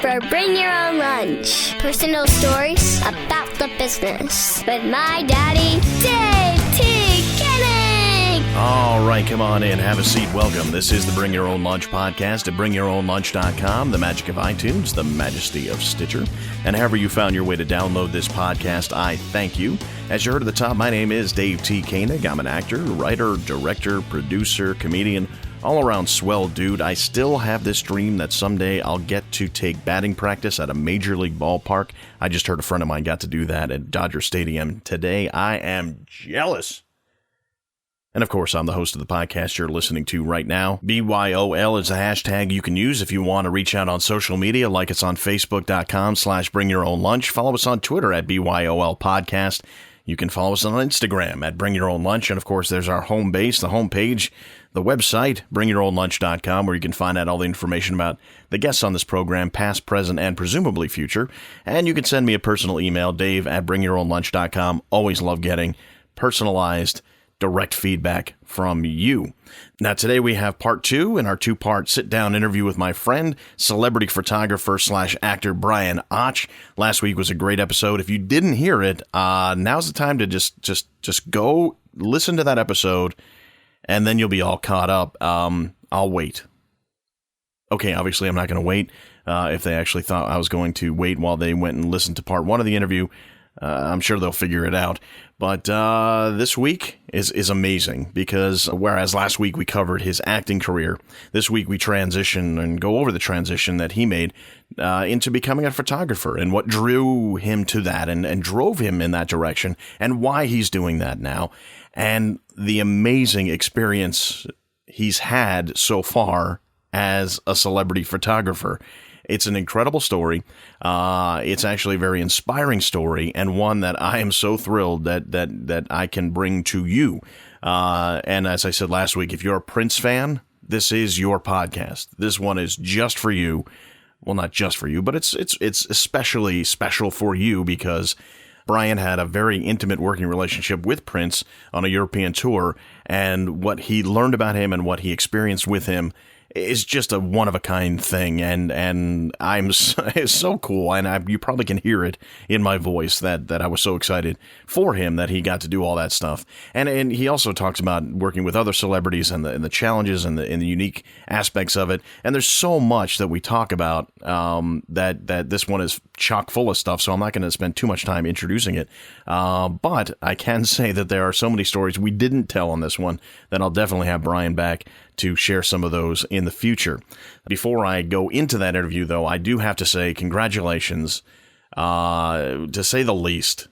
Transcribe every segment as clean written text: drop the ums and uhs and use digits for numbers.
for Bring Your Own Lunch. Personal stories about the business with my daddy, Dave T. Kenning. All right, come on in. Have a seat. Welcome. This is the Bring Your Own Lunch podcast at bringyourownlunch.com, the magic of iTunes, the majesty of Stitcher. And however you found your way to download this podcast, I thank you. As you heard at the top, my name is Dave T. Koenig. I'm an actor, writer, director, producer, comedian, all-around swell dude. I still have this dream that someday I'll get to take batting practice at a major league ballpark. I just heard a friend of mine got to do that at Dodger Stadium today. I am jealous. And of course, I'm the host of the podcast you're listening to right now. BYOL is a hashtag you can use if you want to reach out on social media, like it's on Facebook.com/BringYourOwnLunch. Follow us on Twitter at BYOL Podcast. You can follow us on Instagram at Bring Your Own Lunch. And of course, there's our home base, the homepage, the website, bringyourownlunch.com, where you can find out all the information about the guests on this program, past, present, and presumably future. And you can send me a personal email, dave@bringyourownlunch.com. Always love getting personalized, direct feedback from you. Now, today we have part two in our two-part sit-down interview with my friend, celebrity photographer / actor Brian Ach. Last week was a great episode. If you didn't hear it, now's the time to just go listen to that episode, and then you'll be all caught up. I'll wait. Okay, obviously I'm not going to wait. If they actually thought I was going to wait while they went and listened to part one of the interview, I'm sure they'll figure it out. But this week is amazing because whereas last week we covered his acting career, this week we transition and go over the transition that he made into becoming a photographer and what drew him to that and drove him in that direction and why he's doing that now and the amazing experience he's had so far as a celebrity photographer. It's an incredible story. It's actually a very inspiring story and one that I am so thrilled that I can bring to you. And as I said last week, if you're a Prince fan, this is your podcast. This one is just for you. Well, not just for you, but it's especially special for you because Brian had a very intimate working relationship with Prince on a European tour, and what he learned about him and what he experienced with him is just a one-of-a-kind thing, and it's so cool, and you probably can hear it in my voice that I was so excited for him that he got to do all that stuff. And he also talks about working with other celebrities and the challenges and the unique aspects of it. And there's so much that we talk about that this one is chock full of stuff, so I'm not going to spend too much time introducing it. But I can say that there are so many stories we didn't tell on this one that I'll definitely have Brian back to share some of those in the future. Before I go into that interview, though, I do have to say congratulations, to say the least,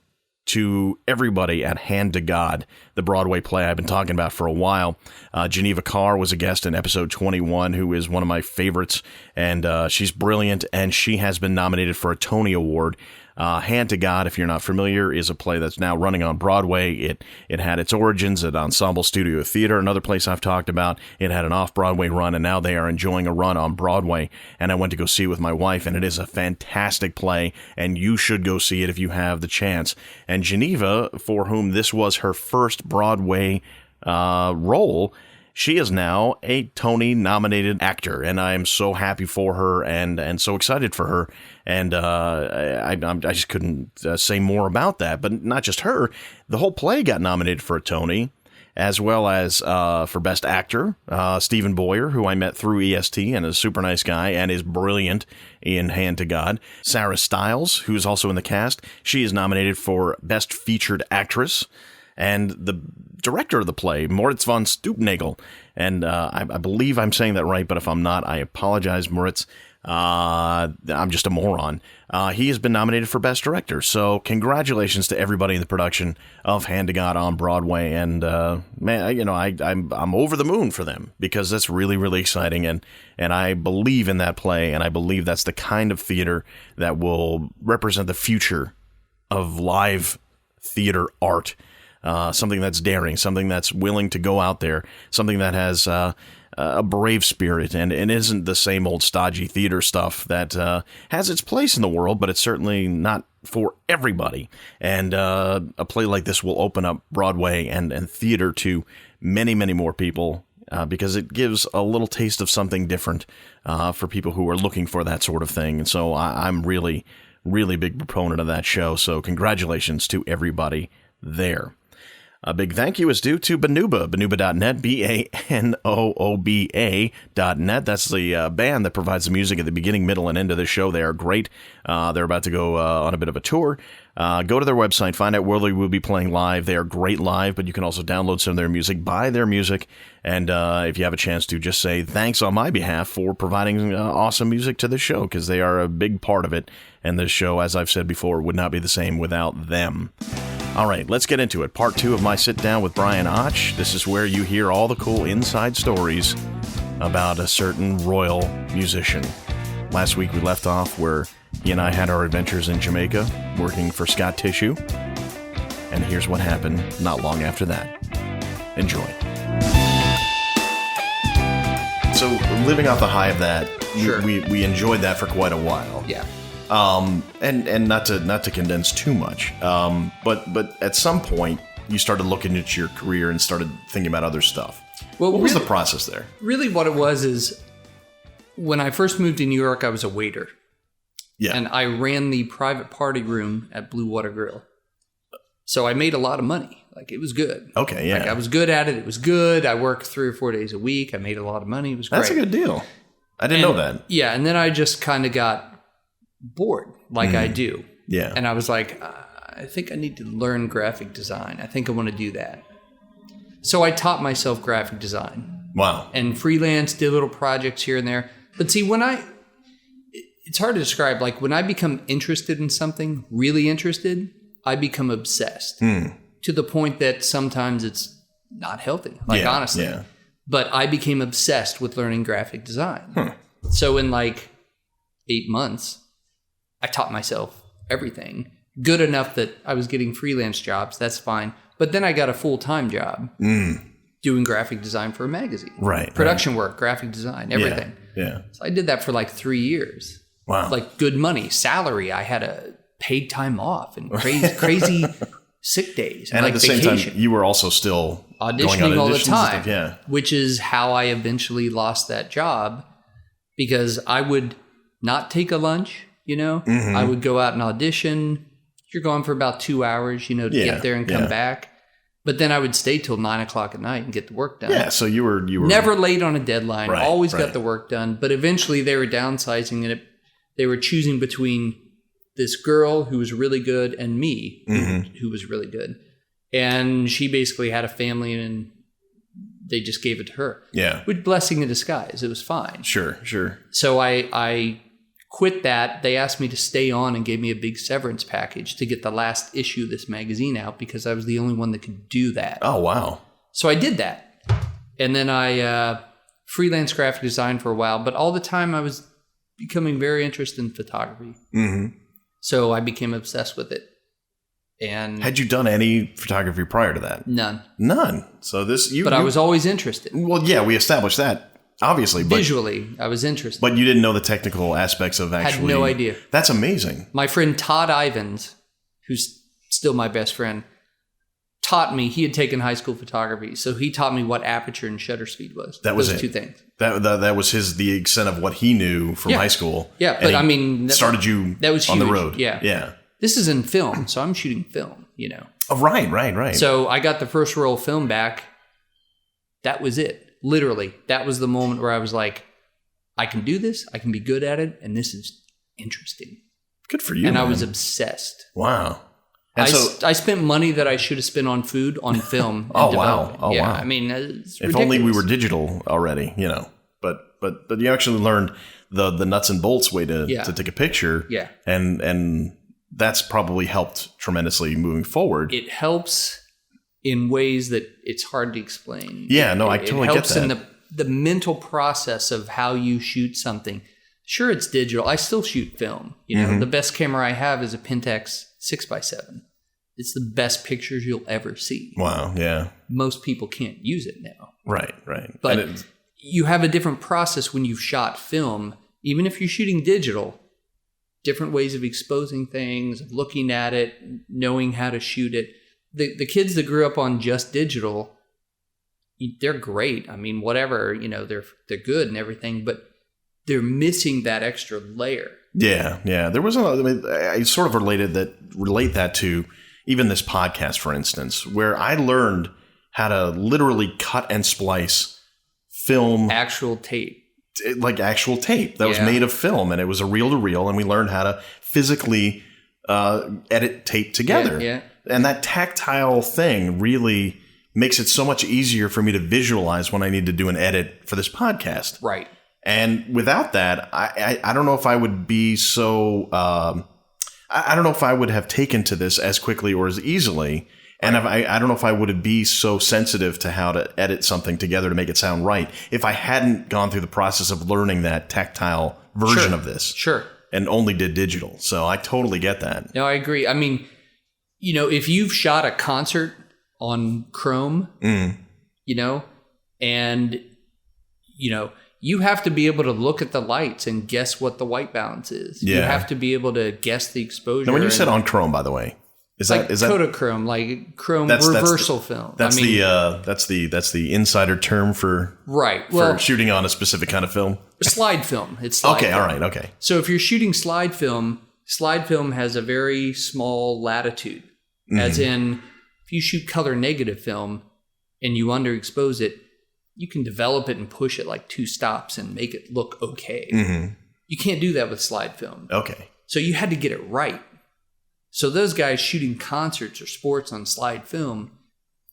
to everybody at Hand to God, the Broadway play I've been talking about for a while. Geneva Carr was a guest in episode 21, who is one of my favorites, and she's brilliant, and she has been nominated for a Tony Award. Hand to God, if you're not familiar, is a play that's now running on Broadway. It had its origins at Ensemble Studio Theater, another place I've talked about. It had an off-Broadway run, and now they are enjoying a run on Broadway. And I went to go see it with my wife, and it is a fantastic play, and you should go see it if you have the chance. And Geneva, for whom this was her first Broadway role, she is now a Tony-nominated actor, and I am so happy for her and so excited for her. And I just couldn't say more about that. But not just her, the whole play got nominated for a Tony, as well as for Best Actor, Stephen Boyer, who I met through EST and is a super nice guy and is brilliant in Hand to God. Sarah Stiles, who's also in the cast, she is nominated for Best Featured Actress. And the director of the play, Moritz von Stoopnagel, and I believe I'm saying that right, but if I'm not, I apologize, Moritz. I'm just a moron. He has been nominated for Best Director, so congratulations to everybody in the production of Hand to God on Broadway, and man, I'm over the moon for them, because that's really, really exciting, and I believe in that play, and I believe that's the kind of theater that will represent the future of live theater art. Something that's daring, something that's willing to go out there, something that has a brave spirit and isn't the same old stodgy theater stuff that has its place in the world, but it's certainly not for everybody. And a play like this will open up Broadway and theater to many, many more people because it gives a little taste of something different for people who are looking for that sort of thing. And so I'm really, really big proponent of that show. So congratulations to everybody there. A big thank you is due to Banooba, Banooba.net, BANOOBA.net. That's the band that provides the music at the beginning, middle, and end of the show. They are great. They're about to go on a bit of a tour. Go to their website, find out where they will be playing live. They are great live, but you can also download some of their music, buy their music, and if you have a chance to, just say thanks on my behalf for providing awesome music to the show, because they are a big part of it, and this show, as I've said before, would not be the same without them. All right, let's get into it. Part 2 of my sit-down with Brian Ach. This is where you hear all the cool inside stories about a certain royal musician. Last week we left off where he and I had our adventures in Jamaica, working for Scott Tissue. And here's what happened not long after that. Enjoy. So, living off the high of that, Sure. we enjoyed that for quite a while. Yeah. And not to condense too much, but at some point you started looking at your career and started thinking about other stuff. Well, what was the process there? Really what it was is when I first moved to New York, I was a waiter. Yeah. And I ran the private party room at Blue Water Grill. So I made a lot of money. Like, it was good. Okay, yeah. Like, I was good at it. It was good. I worked 3 or 4 days a week. I made a lot of money. It was great. That's a good deal. I didn't know that. Yeah, and then I just kind of got bored, like I do. Yeah. And I was like, I think I need to learn graphic design. I think I want to do that. So I taught myself graphic design. Wow. And freelance, did little projects here and there. But see, it's hard to describe. Like, when I become interested in something, really interested, I become obsessed to the point that sometimes it's not healthy, honestly. Yeah. But I became obsessed with learning graphic design. So in like 8 months, I taught myself everything. Good enough that I was getting freelance jobs. That's fine. But then I got a full-time job doing graphic design for a magazine. Right. Production work, graphic design, everything. Yeah. So I did that for like 3 years. Wow. Like, good money, salary. I had a paid time off and crazy sick days. And like at the vacation. same time, you were also still auditioning going on all the auditions time. and stuff, yeah. Which is how I eventually lost that job, because I would not take a lunch, I would go out and audition. You're gone for about 2 hours, to get there and come back. But then I would stay till 9 o'clock at night and get the work done. Yeah, so you were never late on a deadline. Right, always right. got the work done. But eventually they were downsizing, and they were choosing between this girl who was really good and me, who was really good. And she basically had a family, and they just gave it to her. Yeah. With blessing in disguise. It was fine. Sure. So I quit that. They asked me to stay on and gave me a big severance package to get the last issue of this magazine out, because I was the only one that could do that. Oh, wow. So I did that. And then I freelance graphic design for a while, but all the time I was becoming very interested in photography. So I became obsessed with it. And had you done any photography prior to that? None. So I was always interested. Well, yeah, we established that, obviously. But, visually, I was interested. But you didn't know the technical aspects of actually... Had no idea. That's amazing. My friend Todd Ivins, who's still my best friend, taught me. He had taken high school photography, so he taught me what aperture and shutter speed was. That was Those it. two things. That was the extent of what he knew from high school. Yeah, but I mean... started you that was on huge. the road. Yeah. This is in film, so I'm shooting film, Oh, right. So I got the first roll of film back. That was it. Literally. That was the moment where I was like, I can do this. I can be good at it. And this is interesting. Good for you, And man. I was obsessed. Wow. I spent money that I should have spent on food, on film. Oh, wow. Oh, yeah, wow. I mean, it's if ridiculous. only we were digital already, But you actually learned the nuts and bolts way to take a picture. Yeah. And that's probably helped tremendously moving forward. It helps in ways that it's hard to explain. Yeah, no, I totally get that. It helps in the mental process of how you shoot something. Sure, it's digital. I still shoot film. The best camera I have is a Pentax 6x7. It's the best pictures you'll ever see. Wow, yeah. Most people can't use it now. Right. But you have a different process when you've shot film. Even if you're shooting digital, different ways of exposing things, of looking at it, knowing how to shoot it. The kids that grew up on just digital, they're great. I mean, whatever, they're good and everything, but they're missing that extra layer. Yeah. There was I sort of relate that to even this podcast, for instance, where I learned how to literally cut and splice film. Actual tape. Like actual tape that was made of film, and it was a reel-to-reel, and we learned how to physically edit tape together. Yeah. And that tactile thing really makes it so much easier for me to visualize when I need to do an edit for this podcast. Right. And without that, I don't know if I would be so I don't know if I would have taken to this as quickly or as easily. And I don't know if I would be so sensitive to how to edit something together to make it sound right if I hadn't gone through the process of learning that tactile version of this. Sure. And only did digital. So I totally get that. No, I agree. I mean, if you've shot a concert on Chrome, and, you have to be able to look at the lights and guess what the white balance is. Yeah. You have to be able to guess the exposure. Now, when you said on Chrome, by the way, is that Kodachrome, like Chrome reversal film? That's the insider term for for shooting on a specific kind of film. Slide film. It's slide film. All right, okay. So if you're shooting slide film has a very small latitude. As in, if you shoot color negative film and you underexpose it, you can develop it and push it like 2 stops and make it look okay. You can't do that with slide film. Okay. So you had to get it right. So those guys shooting concerts or sports on slide film,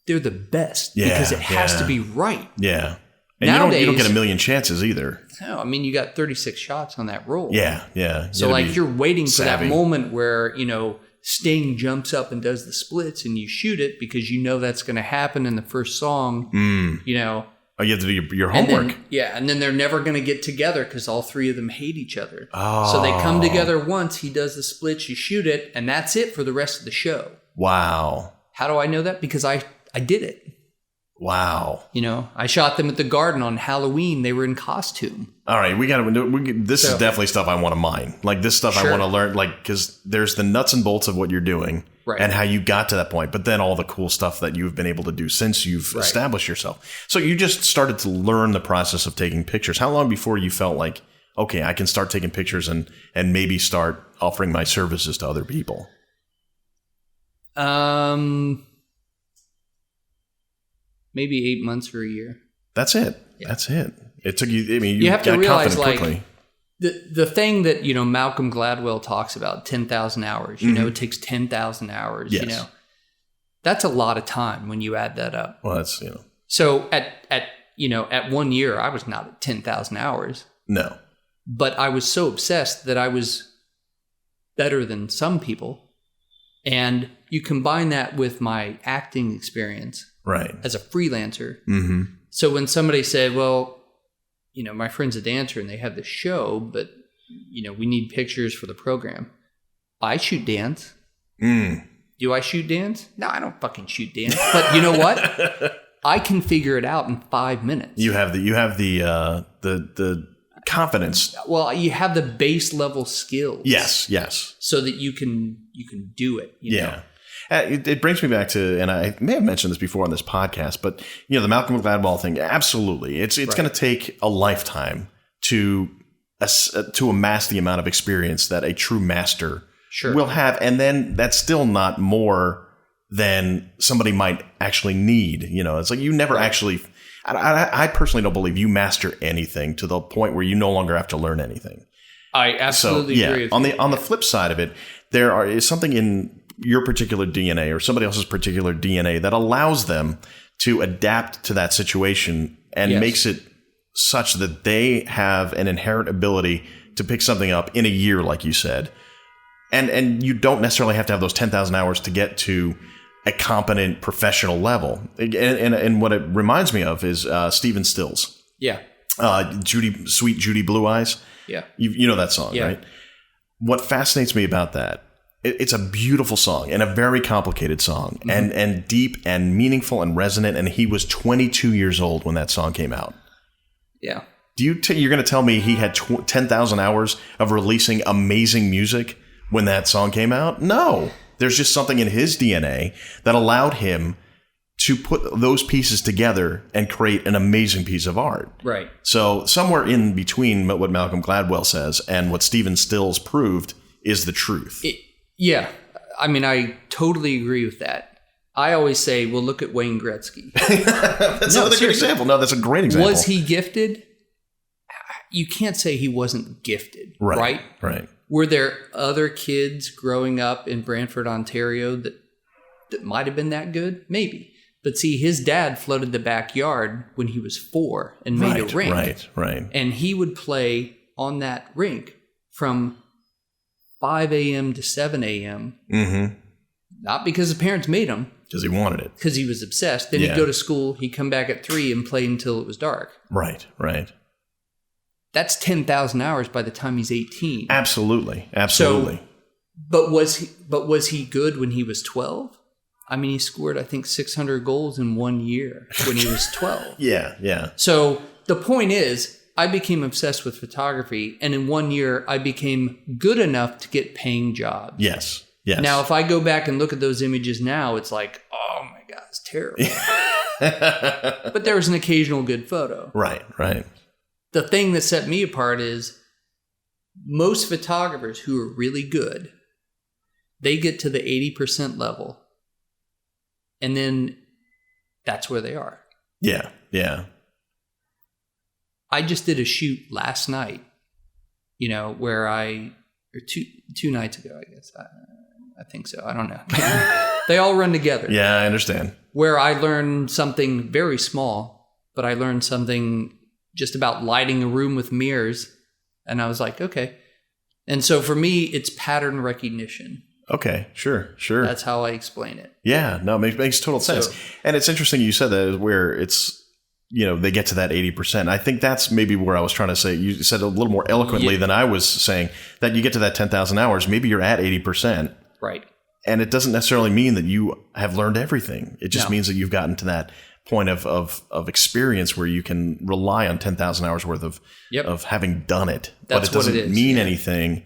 they're the best because it has to be right. Yeah. And nowadays, you don't get a million chances either. No, I mean, you got 36 shots on that roll. Yeah. So like you're waiting for that moment where, Sting jumps up and does the splits and you shoot it because that's going to happen in the first song, Oh, you have to do your homework. And then they're never going to get together because all 3 of them hate each other. Oh. So they come together once, he does the splits, you shoot it, and that's it for the rest of the show. Wow. How do I know that? Because I did it. Wow. I shot them at the Garden on Halloween. They were in costume. All right, this is definitely stuff I want to mine. Like this stuff I want to learn, because there's the nuts and bolts of what you're doing and how you got to that point, but then all the cool stuff that you've been able to do since you've established yourself. So you just started to learn the process of taking pictures. How long before you felt like, okay, I can start taking pictures and maybe start offering my services to other people? Maybe 8 months or a year. That's it. Yeah. That's it. It took you. I mean, you have to realize, quickly. The thing that Malcolm Gladwell talks about, 10,000 hours. It takes 10,000 hours. Yes. That's a lot of time when you add that up. Well, that's So at 1 year, I was not at 10,000 hours. No. But I was so obsessed that I was better than some people, and you combine that with my acting experience. Right. As a freelancer. So when somebody said, well, my friend's a dancer and they have this show, but, we need pictures for the program. I shoot dance. Do I shoot dance? No, I don't fucking shoot dance. But you know what? I can figure it out in 5 minutes. You have the confidence. Well, you have the base level skills. Yes. So that you can do it. You know? It brings me back to, and I may have mentioned this before on this podcast, but the Malcolm Gladwell thing, absolutely, it's going to take a lifetime to amass the amount of experience that a true master will have, and then that's still not more than somebody might actually need. It's like you never actually. I personally don't believe you master anything to the point where you no longer have to learn anything. I absolutely agree with you. On the flip side of it, is something in your particular DNA or somebody else's particular DNA that allows them to adapt to that situation and makes it such that they have an inherent ability to pick something up in a year, like you said. And you don't necessarily have to have those 10,000 hours to get to a competent professional level. And what it reminds me of is Stephen Stills. Yeah. Sweet Judy Blue Eyes. Yeah. You know that song, right? What fascinates me about that, it's a beautiful song and a very complicated song, and deep and meaningful and resonant. And he was 22 years old when that song came out. Yeah. You're going to tell me he had 10,000 hours of releasing amazing music when that song came out? No. There's just something in his DNA that allowed him to put those pieces together and create an amazing piece of art. Right. So somewhere in between what Malcolm Gladwell says and what Stephen Stills proved is the truth. Yeah. I mean, I totally agree with that. I always say, well, look at Wayne Gretzky. That's another good example. No, that's a great example. Was he gifted? You can't say he wasn't gifted, right? Right. Were there other kids growing up in Brantford, Ontario that might have been that good? Maybe. But see, his dad flooded the backyard when he was 4 and made a rink. Right. And he would play on that rink from 5 a.m. to 7 a.m. Mm-hmm. Not because the parents made him. Because he wanted it. Because he was obsessed. Then he'd go to school, he'd come back at 3 and play until it was dark. Right. That's 10,000 hours by the time he's 18. Absolutely. So, but was he good when he was 12? I mean, he scored, I think, 600 goals in 1 year when he was 12. Yeah. So the point is, I became obsessed with photography, and in 1 year, I became good enough to get paying jobs. Yes. Now, if I go back and look at those images now, it's like, oh my God, it's terrible. But there was an occasional good photo. Right. The thing that set me apart is most photographers who are really good, they get to the 80% level. And then that's where they are. Yeah. I just did a shoot last night, where or two nights ago, I guess. I think so. I don't know. They all run together. Yeah, I understand. Where I learned something very small, but I learned something just about lighting a room with mirrors. And I was like, okay. And so for me, it's pattern recognition. Okay, sure. That's how I explain it. Yeah, no, it makes total sense. And it's interesting you said that, where it's, they get to that 80%. I think that's maybe where I was trying to say. You said a little more eloquently than I was saying, that you get to that 10,000 hours, maybe you're at 80%. Right. And it doesn't necessarily mean that you have learned everything. It just means that you've gotten to that point of experience where you can rely on 10,000 hours worth of having done it. That's but it doesn't mean anything.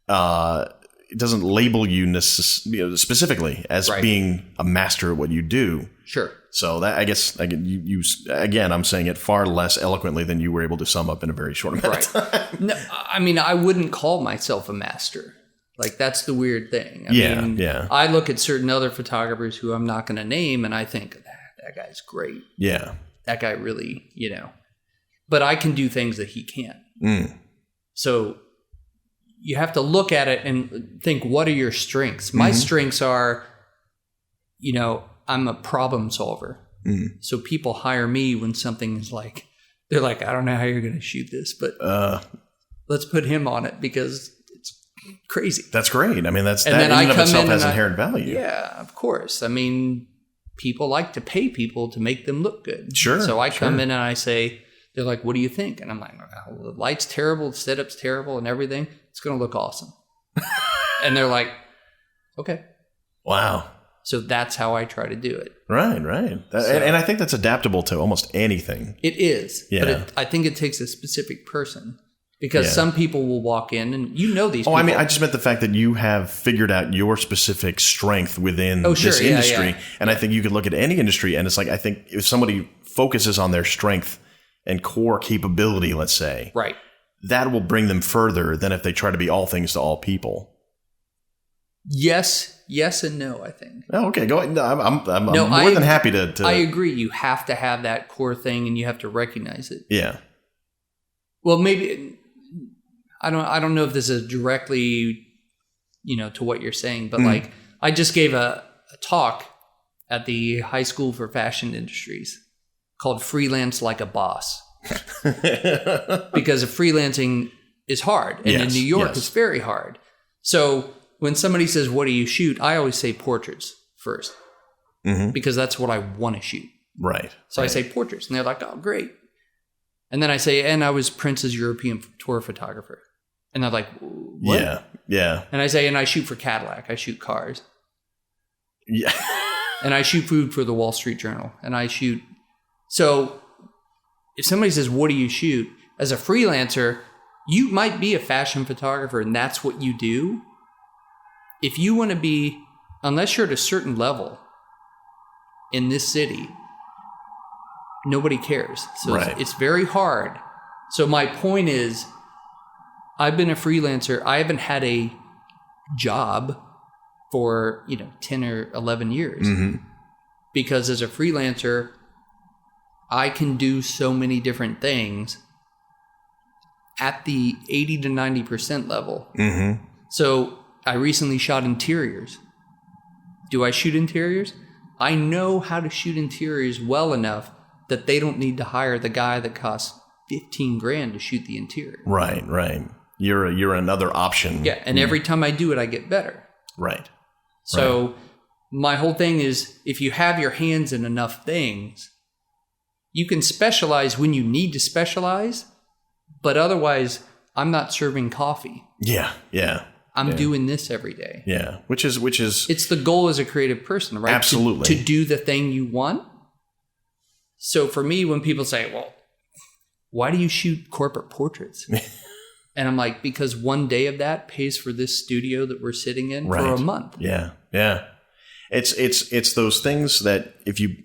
It doesn't label you specifically as being a master at what you do. Sure. So that, I guess, you again, I'm saying it far less eloquently than you were able to sum up in a very short amount of time. No, I mean, I wouldn't call myself a master. Like, that's the weird thing. I mean, I look at certain other photographers who I'm not going to name, and I think, that guy's great. Yeah. That guy really, But I can do things that he can't. So you have to look at it and think, what are your strengths? My strengths are, I'm a problem solver. So people hire me when something is like, they're like, I don't know how you're going to shoot this, but let's put him on it because it's crazy. That's great. I mean, that in and of itself has inherent value. Yeah, of course. I mean, people like to pay people to make them look good. Sure. So I come in and I say, they're like, what do you think? And I'm like, well, the light's terrible, the setup's terrible and everything. It's going to look awesome. And they're like, okay. Wow. So that's how I try to do it. Right. And I think that's adaptable to almost anything. It is. Yeah. But I think it takes a specific person. Because some people will walk in and these people. I mean, I just meant the fact that you have figured out your specific strength within this industry. Yeah. And I think you could look at any industry and it's like, I think if somebody focuses on their strength and core capability, let's say, right, that will bring them further than if they try to be all things to all people. Yes and no, I think. Oh, okay. Go ahead. No, I'm more than happy to. I agree. You have to have that core thing and you have to recognize it. Yeah. Well, maybe I don't know if this is directly, to what you're saying, but like I just gave a talk at the High School for Fashion Industries called Freelance Like a Boss. Because freelancing is hard. And in New York, it's very hard. So when somebody says, what do you shoot? I always say portraits first. Because that's what I want to shoot. Right. So I say portraits. And they're like, oh, great. And then I say, and I was Prince's European tour photographer. And they're like, what? Yeah. And I say, and I shoot for Cadillac. I shoot cars. Yeah. And I shoot food for the Wall Street Journal. And I shoot. So if somebody says, what do you shoot? As a freelancer, you might be a fashion photographer and that's what you do. If you want to be, unless you're at a certain level, in this city, nobody cares. So Right. it's very hard. So my point is, I've been a freelancer. I haven't had a job for 10 or 11 years, because as a freelancer, I can do so many different things at the 80 to 90% level. So I recently shot interiors. Do I shoot interiors? I know how to shoot interiors well enough that they don't need to hire the guy that costs $15,000 to shoot the interior. Right, right. You're another option. Yeah, and every time I do it, I get better. Right. So my whole thing is, if you have your hands in enough things, you can specialize when you need to specialize, but otherwise, I'm not serving coffee. Yeah, yeah. I'm doing this every day. Yeah, which is It's the goal as a creative person, right? Absolutely. To do the thing you want. So for me, when people say, well, why do you shoot corporate portraits? And I'm like, because one day of that pays for this studio that we're sitting in for a month. Yeah, yeah. It's those things that if you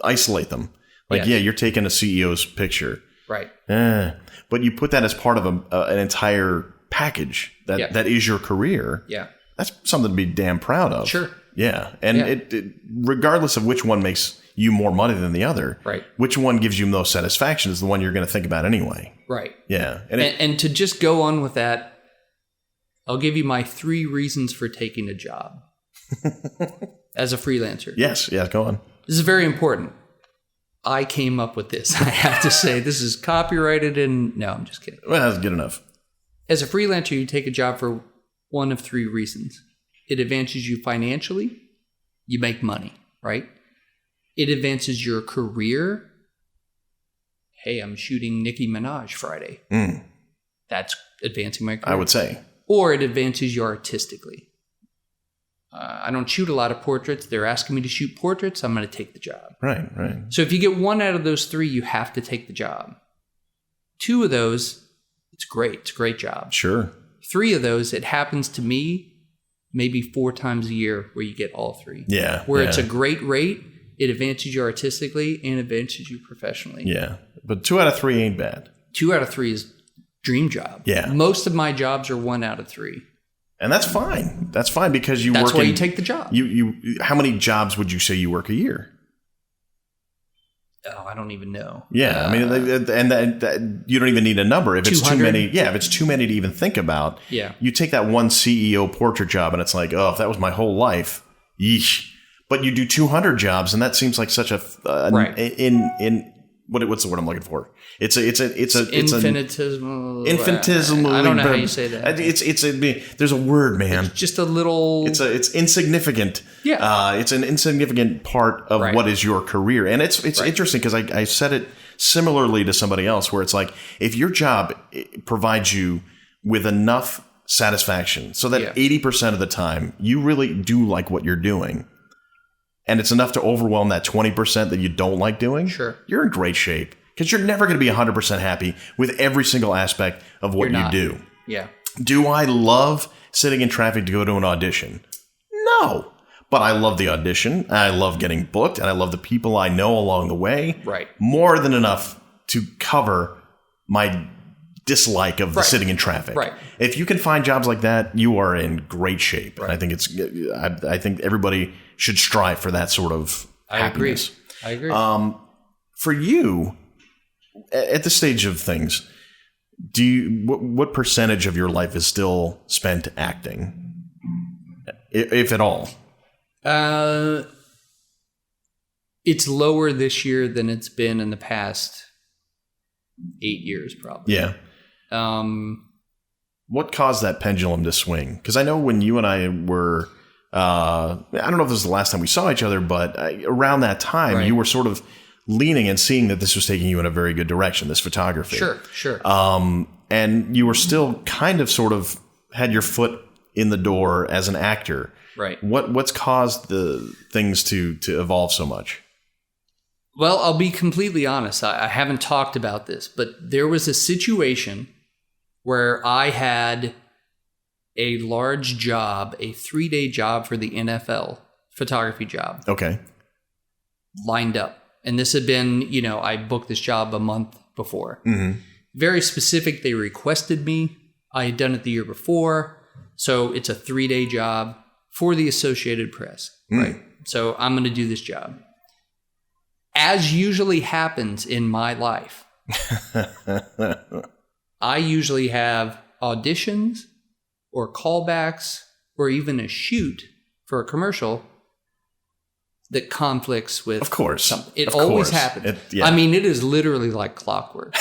isolate them, like, you're taking a CEO's picture. Right. But you put that as part of an entire package that is your career. Yeah. That's something to be damn proud of. Sure. Yeah. And it regardless of which one makes you more money than the other, right, which one gives you most satisfaction is the one you're going to think about anyway. Right. Yeah. And to just go on with that, I'll give you my 3 reasons for taking a job as a freelancer. Yes. Yeah. Go on. This is very important. I came up with this. I have to say, this is copyrighted and no, I'm just kidding. Well, that's good enough. As a freelancer, you take a job for one of 3 reasons. It advances you financially. You make money, right? It advances your career. Hey, I'm shooting Nicki Minaj Friday. That's advancing my career. I would say. Or it advances you artistically. I don't shoot a lot of portraits. They're asking me to shoot portraits. I'm going to take the job. Right, right. So if you get one out of those 3, you have to take the job. 2 of those, it's great. It's a great job. Sure. 3 of those, it happens to me maybe 4 times a year where you get all 3. Yeah. Where it's a great rate, it advances you artistically and advances you professionally. Yeah. But 2 out of 3 ain't bad. 2 out of 3 is dream job. Yeah. Most of my jobs are 1 out of 3. And that's fine. That's fine because you That's work why you take the job. You how many jobs would you say you work a year? Oh, I don't even know. Yeah, I mean, and you don't even need a number if it's 200? too many. Yeah, if it's too many to even think about. Yeah, you take that one CEO portrait job, and it's like, oh, if that was my whole life, yeesh. But you do 200 jobs, and that seems like such a right. What's the word I'm looking for? It's infinitesimal. Infinitesimal. I don't know how you say that. There's a word, man. It's just a little. It's insignificant. Yeah. It's an insignificant part of what is your career, and it's interesting because I said it similarly to somebody else, where it's like if your job provides you with enough satisfaction, so that 80% of the time you really do like what you're doing. And it's enough to overwhelm that 20% that you don't like doing. Sure. You're in great shape because you're never going to be 100% happy with every single aspect of what you do. Yeah. Do I love sitting in traffic to go to an audition? No. But I love the audition. I love getting booked. And I love the people I know along the way. Right. More than enough to cover my dislike of the sitting in traffic. Right. If you can find jobs like that, you are in great shape. Right. And I think everybody should strive for that sort of happiness. I agree. For you, at this stage of things, what percentage of your life is still spent acting, if at all? It's lower this year than it's been in the past 8 years, probably. Yeah. What caused that pendulum to swing? Because I know when you and I were, I don't know if this was the last time we saw each other, but around that time, you were sort of leaning and seeing that this was taking you in a very good direction, this photography. Sure. And you were still kind of sort of had your foot in the door as an actor. Right. What's caused the things to evolve so much? Well, I'll be completely honest. I haven't talked about this, but there was a situation where I had a large job, a 3-day job for the NFL, photography job. Okay. lined up. And this had been, I booked this job a month before. Mm-hmm. Very specific. They requested me. I had done it the year before. So it's a 3-day job for the Associated Press, right? So I'm going to do this job. As usually happens in my life, I usually have auditions or callbacks or even a shoot for a commercial that conflicts with Of course. something. It Of always course. happens. Yeah. I mean, it is literally like clockwork.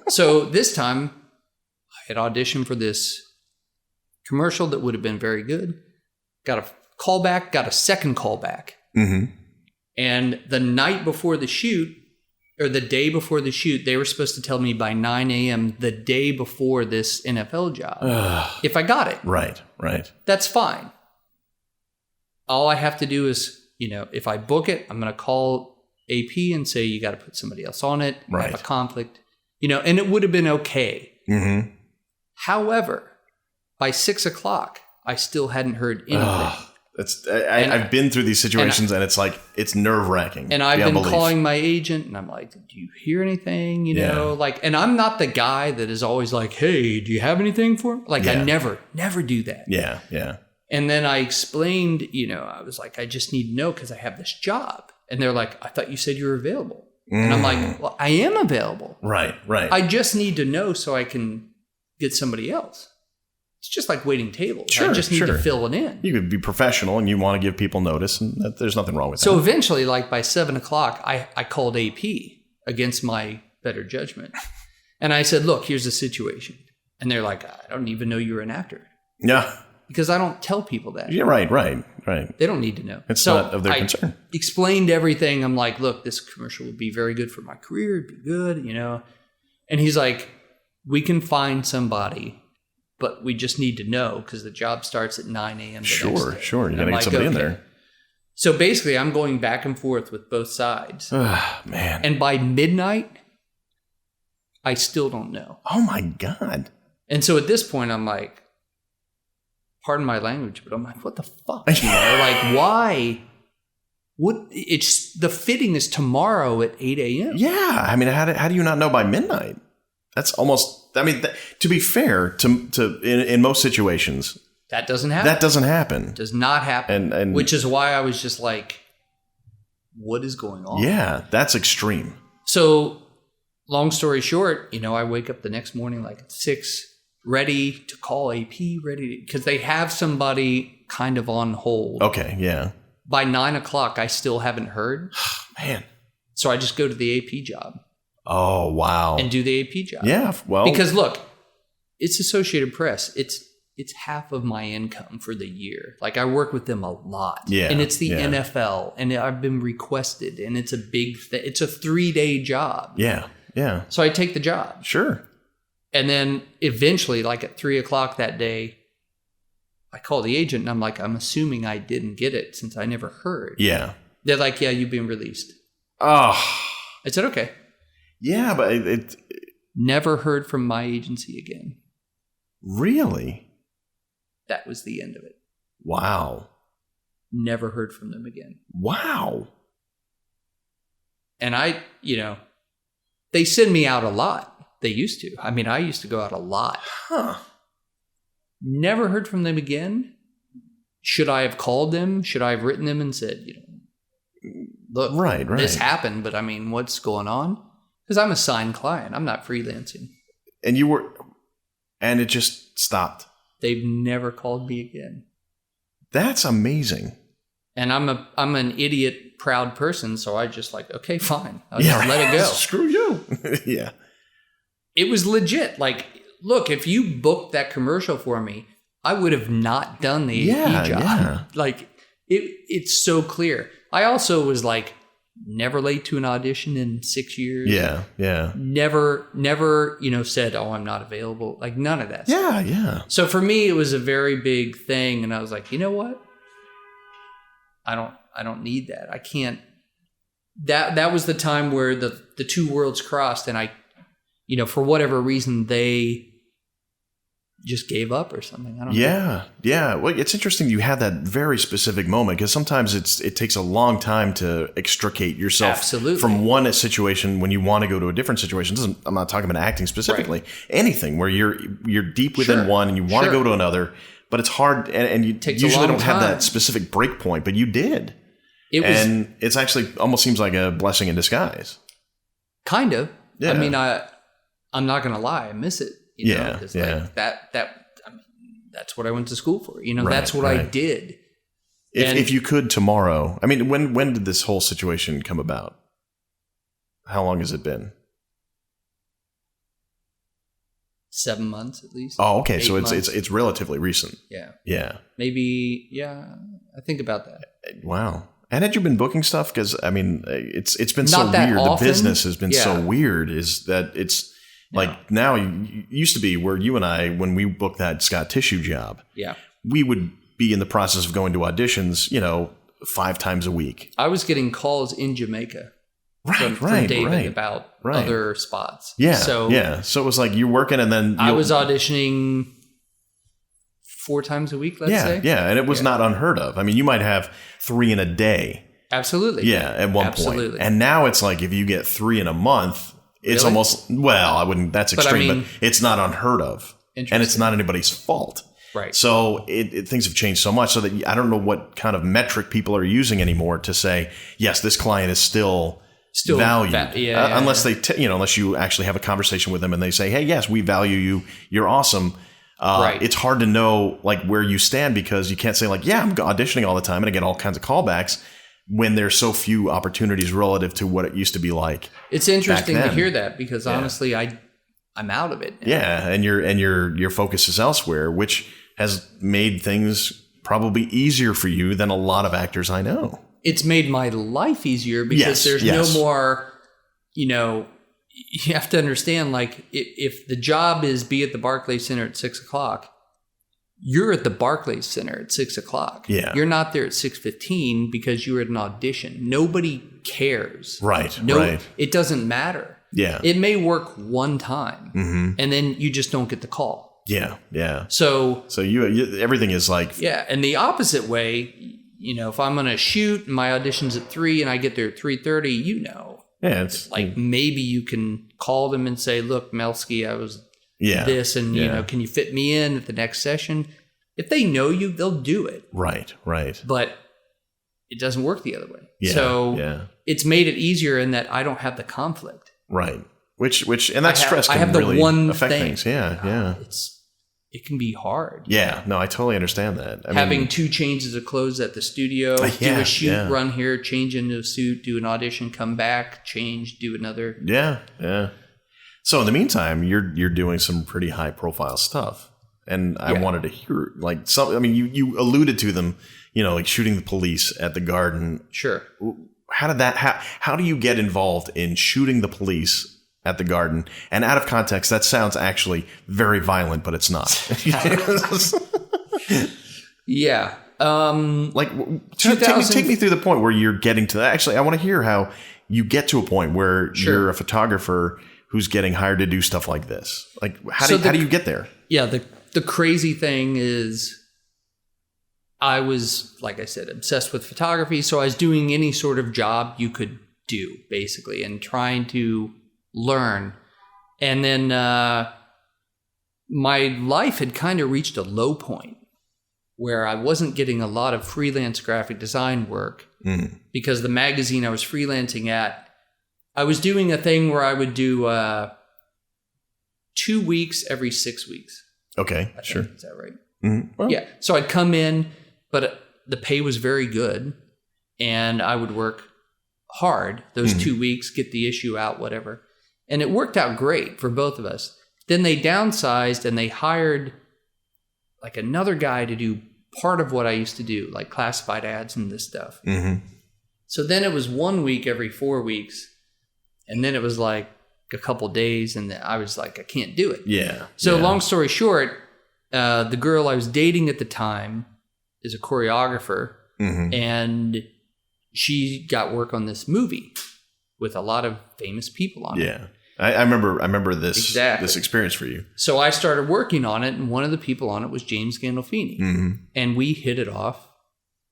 So this time, I had auditioned for this commercial that would have been very good. Got a callback, got a second callback. Mm-hmm. And the night before the shoot, or the day before the shoot, they were supposed to tell me by 9 a.m. the day before this NFL job. If I got it. Right. That's fine. All I have to do is, if I book it, I'm going to call AP and say, you got to put somebody else on it. Right. I have a conflict, and it would have been okay. Mm-hmm. However, by 6 o'clock, I still hadn't heard anything. I've been through these situations, and it's like, it's nerve-wracking. And I've been calling my agent, and I'm like, do you hear anything? And I'm not the guy that is always like, hey, do you have anything for me? I never do that. Yeah. And then I explained, I was like, I just need to know because I have this job. And they're like, I thought you said you were available. And I'm like, well, I am available. Right. I just need to know so I can get somebody else. It's just like waiting tables. Sure, I just need to fill it in. You could be professional and you want to give people notice, and there's nothing wrong with that. So eventually, by 7 o'clock, I called AP against my better judgment. And I said, look, here's the situation. And they're like, I don't even know you're an actor. Yeah. Because I don't tell people that. Yeah, right. They don't need to know. It's not of their concern. Explained everything. I'm like, look, this commercial would be very good for my career. It'd be good, And he's like, we can find somebody, but we just need to know because the job starts at 9 a.m. Sure. You got to get like, somebody in there. So basically, I'm going back and forth with both sides. Man. And by midnight, I still don't know. Oh, my God. And so at this point, I'm like, pardon my language, but I'm like, what the fuck? Why? It's the fitting is tomorrow at 8 a.m. Yeah. I mean, how do you not know by midnight? That's almost, to be fair, to in most situations, that doesn't happen. Does not happen. And which is why I was just like, what is going on? Yeah, that's extreme. So long story short, I wake up the next morning at 6, ready to call AP, because they have somebody kind of on hold. Okay, yeah. By 9 o'clock, I still haven't heard. Man. So I just go to the AP job. Oh, wow. And do the AP job. Yeah, well. Because look, it's Associated Press. It's half of my income for the year. I work with them a lot. Yeah. And it's the NFL, and I've been requested, and it's a big thing. It's a 3-day job. Yeah. So I take the job. Sure. And then eventually, at 3 o'clock that day, I call the agent and I'm like, I'm assuming I didn't get it since I never heard. Yeah. They're like, yeah, you've been released. Oh. I said, okay. Yeah, but it never heard from my agency again. Really? That was the end of it. Wow. Never heard from them again. Wow. And they send me out a lot. They used to. I used to go out a lot. Huh. Never heard from them again. Should I have called them? Should I have written them and said, look, right. This happened, but what's going on? Because I'm a signed client. I'm not freelancing. And it just stopped. They've never called me again. That's amazing. And I'm an idiot, proud person, so I just okay, fine. I'll just let it go. Screw you. Yeah. It was legit. Look, if you booked that commercial for me, I would have not done the AP job. Yeah. It's so clear. I also was never late to an audition in 6 years. Yeah. Never, said, oh, I'm not available. None of that stuff. Yeah. So for me, it was a very big thing. And I was like, you know what? I don't need that. I can't. That was the time where the two worlds crossed, and I, for whatever reason, they just gave up or something. I don't know. Yeah. Well, it's interesting you had that very specific moment because sometimes it takes a long time to extricate yourself from one situation when you want to go to a different situation. I'm not talking about acting specifically. Right. Anything where you're deep within one and you want to go to another, but it's hard and you usually don't have that specific break point, but you did. It's actually almost seems like a blessing in disguise. Kind of. Yeah. I mean, I'm not going to lie. I miss it. You know, like I mean, that's what I went to school for. You know, that's what I did. If you could tomorrow, I mean, when did this whole situation come about? How long has it been? 7 months at least. Oh, okay. So it's relatively recent. Yeah. Yeah. Maybe. Yeah. I think about that. Wow. And had you been booking stuff? Because I mean, it's been so weird. Often. The business has been so weird. Is that it's. Like now, it used to be where you and I, when we booked that Scott Tissue job, we would be in the process of going to auditions, 5 times a week. I was getting calls in Jamaica from David about other spots. Yeah. So it was like you're working and then I was auditioning 4 times a week, let's say. Yeah. And it was not unheard of. I mean, you might have 3 in a day. Absolutely. Yeah. At one point. And now it's like if you get 3 in a month. It's almost, I wouldn't, that's extreme, but it's not unheard of. And it's not anybody's fault. Right. So things have changed so much so that I don't know what kind of metric people are using anymore to say, yes, this client is still valued. Unless they, unless you actually have a conversation with them and they say, hey, yes, we value you. You're awesome. It's hard to know like where you stand because you can't say like, yeah, I'm auditioning all the time and I get all kinds of callbacks. When there's so few opportunities relative to what it used to be like. It's interesting to hear that because honestly, I'm out of it now. Yeah, and your focus is elsewhere, which has made things probably easier for you than a lot of actors I know. It's made my life easier because there's no more, you have to understand like if the job is be at the Barclays Center at 6:00, you're at the Barclays Center at 6:00. Yeah. You're not there at 6:15 because you're at an audition. Nobody cares. Right. It doesn't matter. Yeah. It may work one time and then you just don't get the call. Yeah. Yeah. So you everything is like. Yeah. And the opposite way, if I'm going to shoot and my audition's at 3 and I get there at 3:30, Yeah. It's like maybe you can call them and say, look, Melsky, I was. This and can you fit me in at the next session? If they know you, they'll do it. Right. But it doesn't work the other way. It's made it easier in that I don't have the conflict. Right. Which and that stress can really affect things. Yeah. It can be hard. Yeah. No, I totally understand that. Having 2 changes of clothes at the studio, do a shoot, run here, change into a suit, do an audition, come back, change, do another. Yeah. So in the meantime, you're doing some pretty high profile stuff, and I wanted to hear like some. I mean, you alluded to them, like shooting the police at the Garden. Sure. How did that? How do you get involved in shooting the police at the Garden? And out of context, that sounds actually very violent, but it's not. Yeah. Like take me through the point where you're getting to that. Actually, I want to hear how you get to a point where you're a photographer who's getting hired to do stuff like this. Like, how do you get there? Yeah, the crazy thing is I was, like I said, obsessed with photography. So I was doing any sort of job you could do, basically, and trying to learn. And then my life had kind of reached a low point where I wasn't getting a lot of freelance graphic design work because the magazine I was freelancing at, I was doing a thing where I would do 2 weeks every 6 weeks. Okay, sure. Is that right? Mm-hmm. Well, yeah. So I'd come in, but the pay was very good, and I would work hard those 2 weeks, get the issue out, whatever. And it worked out great for both of us. Then they downsized, and they hired like another guy to do part of what I used to do, like classified ads and this stuff. Mm-hmm. So then it was 1 week every 4 weeks. And then it was like a couple days and I was like, I can't do it. Yeah. So long story short, the girl I was dating at the time is a choreographer and she got work on this movie with a lot of famous people on it. I remember this Exactly. this experience for you. So I started working on it, and one of the people on it was James Gandolfini. Mm-hmm. And we hit it off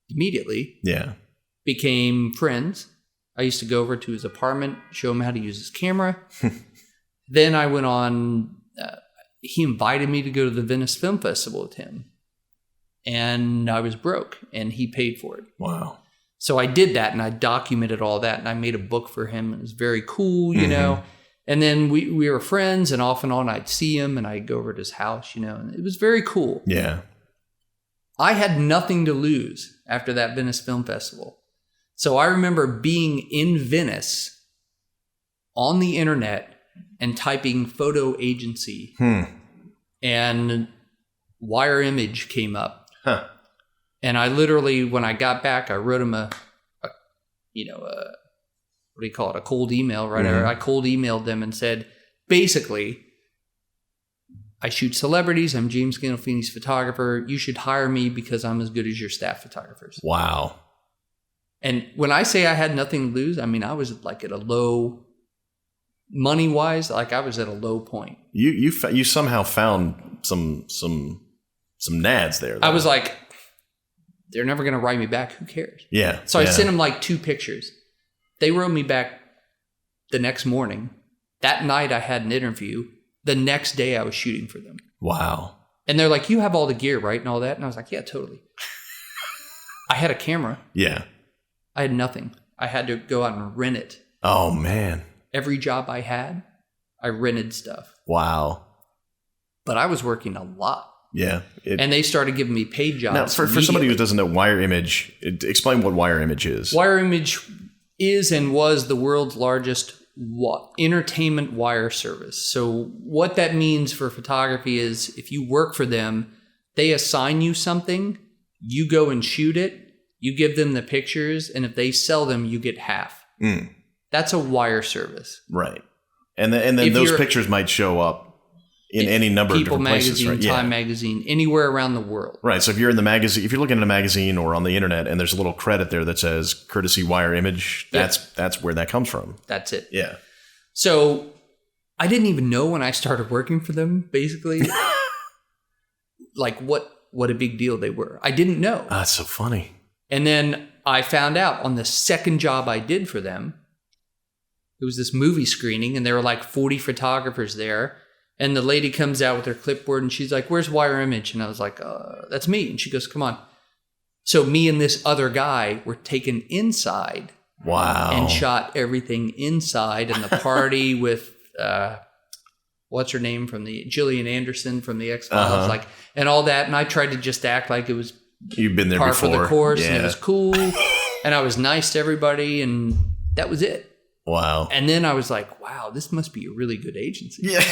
immediately. Yeah. Became friends. I used to go over to his apartment, show him how to use his camera. Then I went on, he invited me to go to the Venice Film Festival with him. And I was broke, and he paid for it. Wow. So I did that, and I documented all that, and I made a book for him. It was very cool, you know. And then we were friends, and off and on I'd see him, and I'd go over to his house, you know. And it was very cool. Yeah. I had nothing to lose after that Venice Film Festival. So I remember being in Venice on the internet and typing photo agency, and Wire Image came up. Huh. And I literally, when I got back, I wrote him a what do you call it? A cold email, right? I cold emailed them and said, basically, I shoot celebrities. I'm James Gandolfini's photographer. You should hire me because I'm as good as your staff photographers. Wow. And when I say I had nothing to lose, I mean, I was like at a low, money-wise, like I was at a low point. You somehow found some nads there, though. I was like, they're never going to write me back. Who cares? Yeah. So I sent them like 2 pictures. They wrote me back the next morning. That night I had an interview. The next day I was shooting for them. Wow. And they're like, you have all the gear, right? And all that. And I was like, yeah, totally. I had a camera. Yeah. I had nothing. I had to go out and rent it. Oh, man. Every job I had, I rented stuff. Wow. But I was working a lot. Yeah. And they started giving me paid jobs. Now, for somebody who doesn't know Wire Image, explain what Wire Image is. Wire Image is and was the world's largest entertainment wire service. So what that means for photography is if you work for them, they assign you something, you go and shoot it, you give them the pictures, and if they sell them, you get half. That's a wire service. Right. And then those pictures might show up in any number of different places, right? Time Magazine, anywhere around the world. Right. So if you're in the magazine, if you're looking at a magazine or on the internet and there's a little credit there that says courtesy Wire Image, that's where that comes from. That's it. Yeah. So I didn't even know when I started working for them, basically, like what a big deal they were. I didn't know. That's so funny. And then I found out on the second job I did for them, it was this movie screening, and there were like 40 photographers there. And the lady comes out with her clipboard, and she's like, where's Wire Image? And I was like, that's me. And she goes, come on. So me and this other guy were taken inside. Wow. And shot everything inside. And the party with, what's her name from Gillian Anderson from the X-Files, like, and all that. And I tried to just act like it was you've been there par before. For the course, yeah. And it was cool. And I was nice to everybody, and that was it. Wow. And then I was like, wow, this must be a really good agency. Yeah.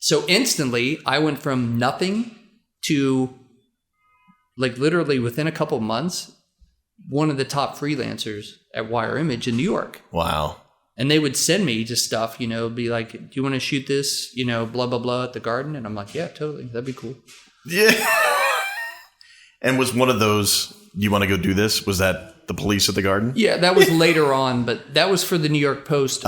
So instantly, I went from nothing to, like, literally within a couple months, one of the top freelancers at Wire Image in New York. Wow. And they would send me just stuff, you know, be like, do you want to shoot this, you know, blah, blah, blah at the garden? And I'm like, yeah, totally. That'd be cool. Yeah. And was one of those, do you want to go do this? Was that the police at the garden? Yeah, that was later on, but that was for the New York Post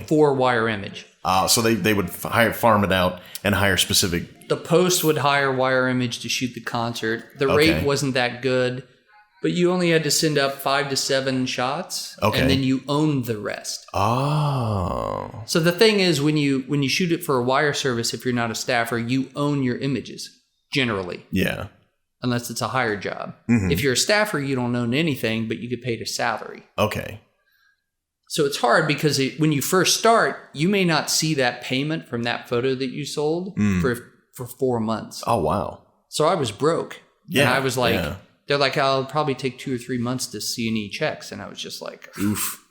for Wire Image. So they would farm it out and hire specific. The Post would hire Wire Image to shoot the concert. The rate wasn't that good, but you only had to send up 5 to 7 shots, and then you owned the rest. Oh. So the thing is, when you shoot it for a wire service, if you're not a staffer, you own your images, generally. Yeah. Unless it's a hired job. Mm-hmm. If you're a staffer, you don't own anything, but you get paid a salary. Okay. So it's hard because when you first start, you may not see that payment from that photo that you sold for 4 months. Oh, wow. So I was broke. Yeah. And I was like, they're like, I'll probably take 2 or 3 months to see any checks. And I was just like, oof.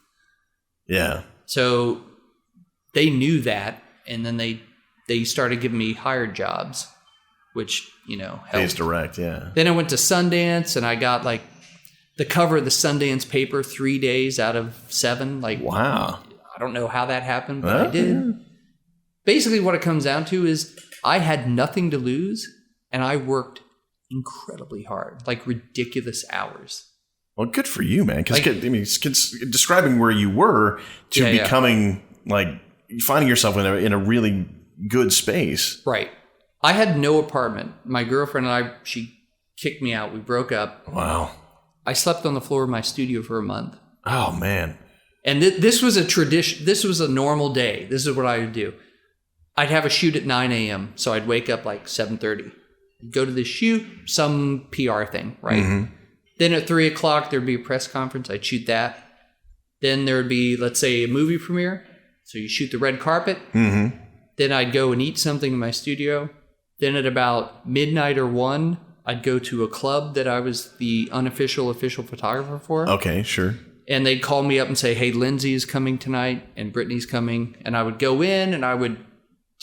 Yeah. So they knew that. And then they started giving me hired jobs, which, you know, helped. Pays direct, yeah. Then I went to Sundance, and I got like the cover of the Sundance paper 3 days out of 7. Like, wow. I don't know how that happened, but I did. Basically, what it comes down to is I had nothing to lose, and I worked incredibly hard, like ridiculous hours. Well, good for you, man. Because describing where you were to becoming like finding yourself in a really good space. Right. I had no apartment. My girlfriend and she kicked me out. We broke up. Wow. I slept on the floor of my studio for a month. Oh, man. And this was a tradition. This was a normal day. This is what I would do. I'd have a shoot at 9 a.m. So I'd wake up like 7:30. Go to the shoot, some PR thing, right? Mm-hmm. Then at 3 o'clock, there'd be a press conference. I'd shoot that. Then there would be, let's say, a movie premiere. So you shoot the red carpet. Mm-hmm. Then I'd go and eat something in my studio. Then at about midnight or 1, I'd go to a club that I was the official photographer for. Okay, sure. And they'd call me up and say, hey, Lindsay is coming tonight and Brittany's coming. And I would go in and I would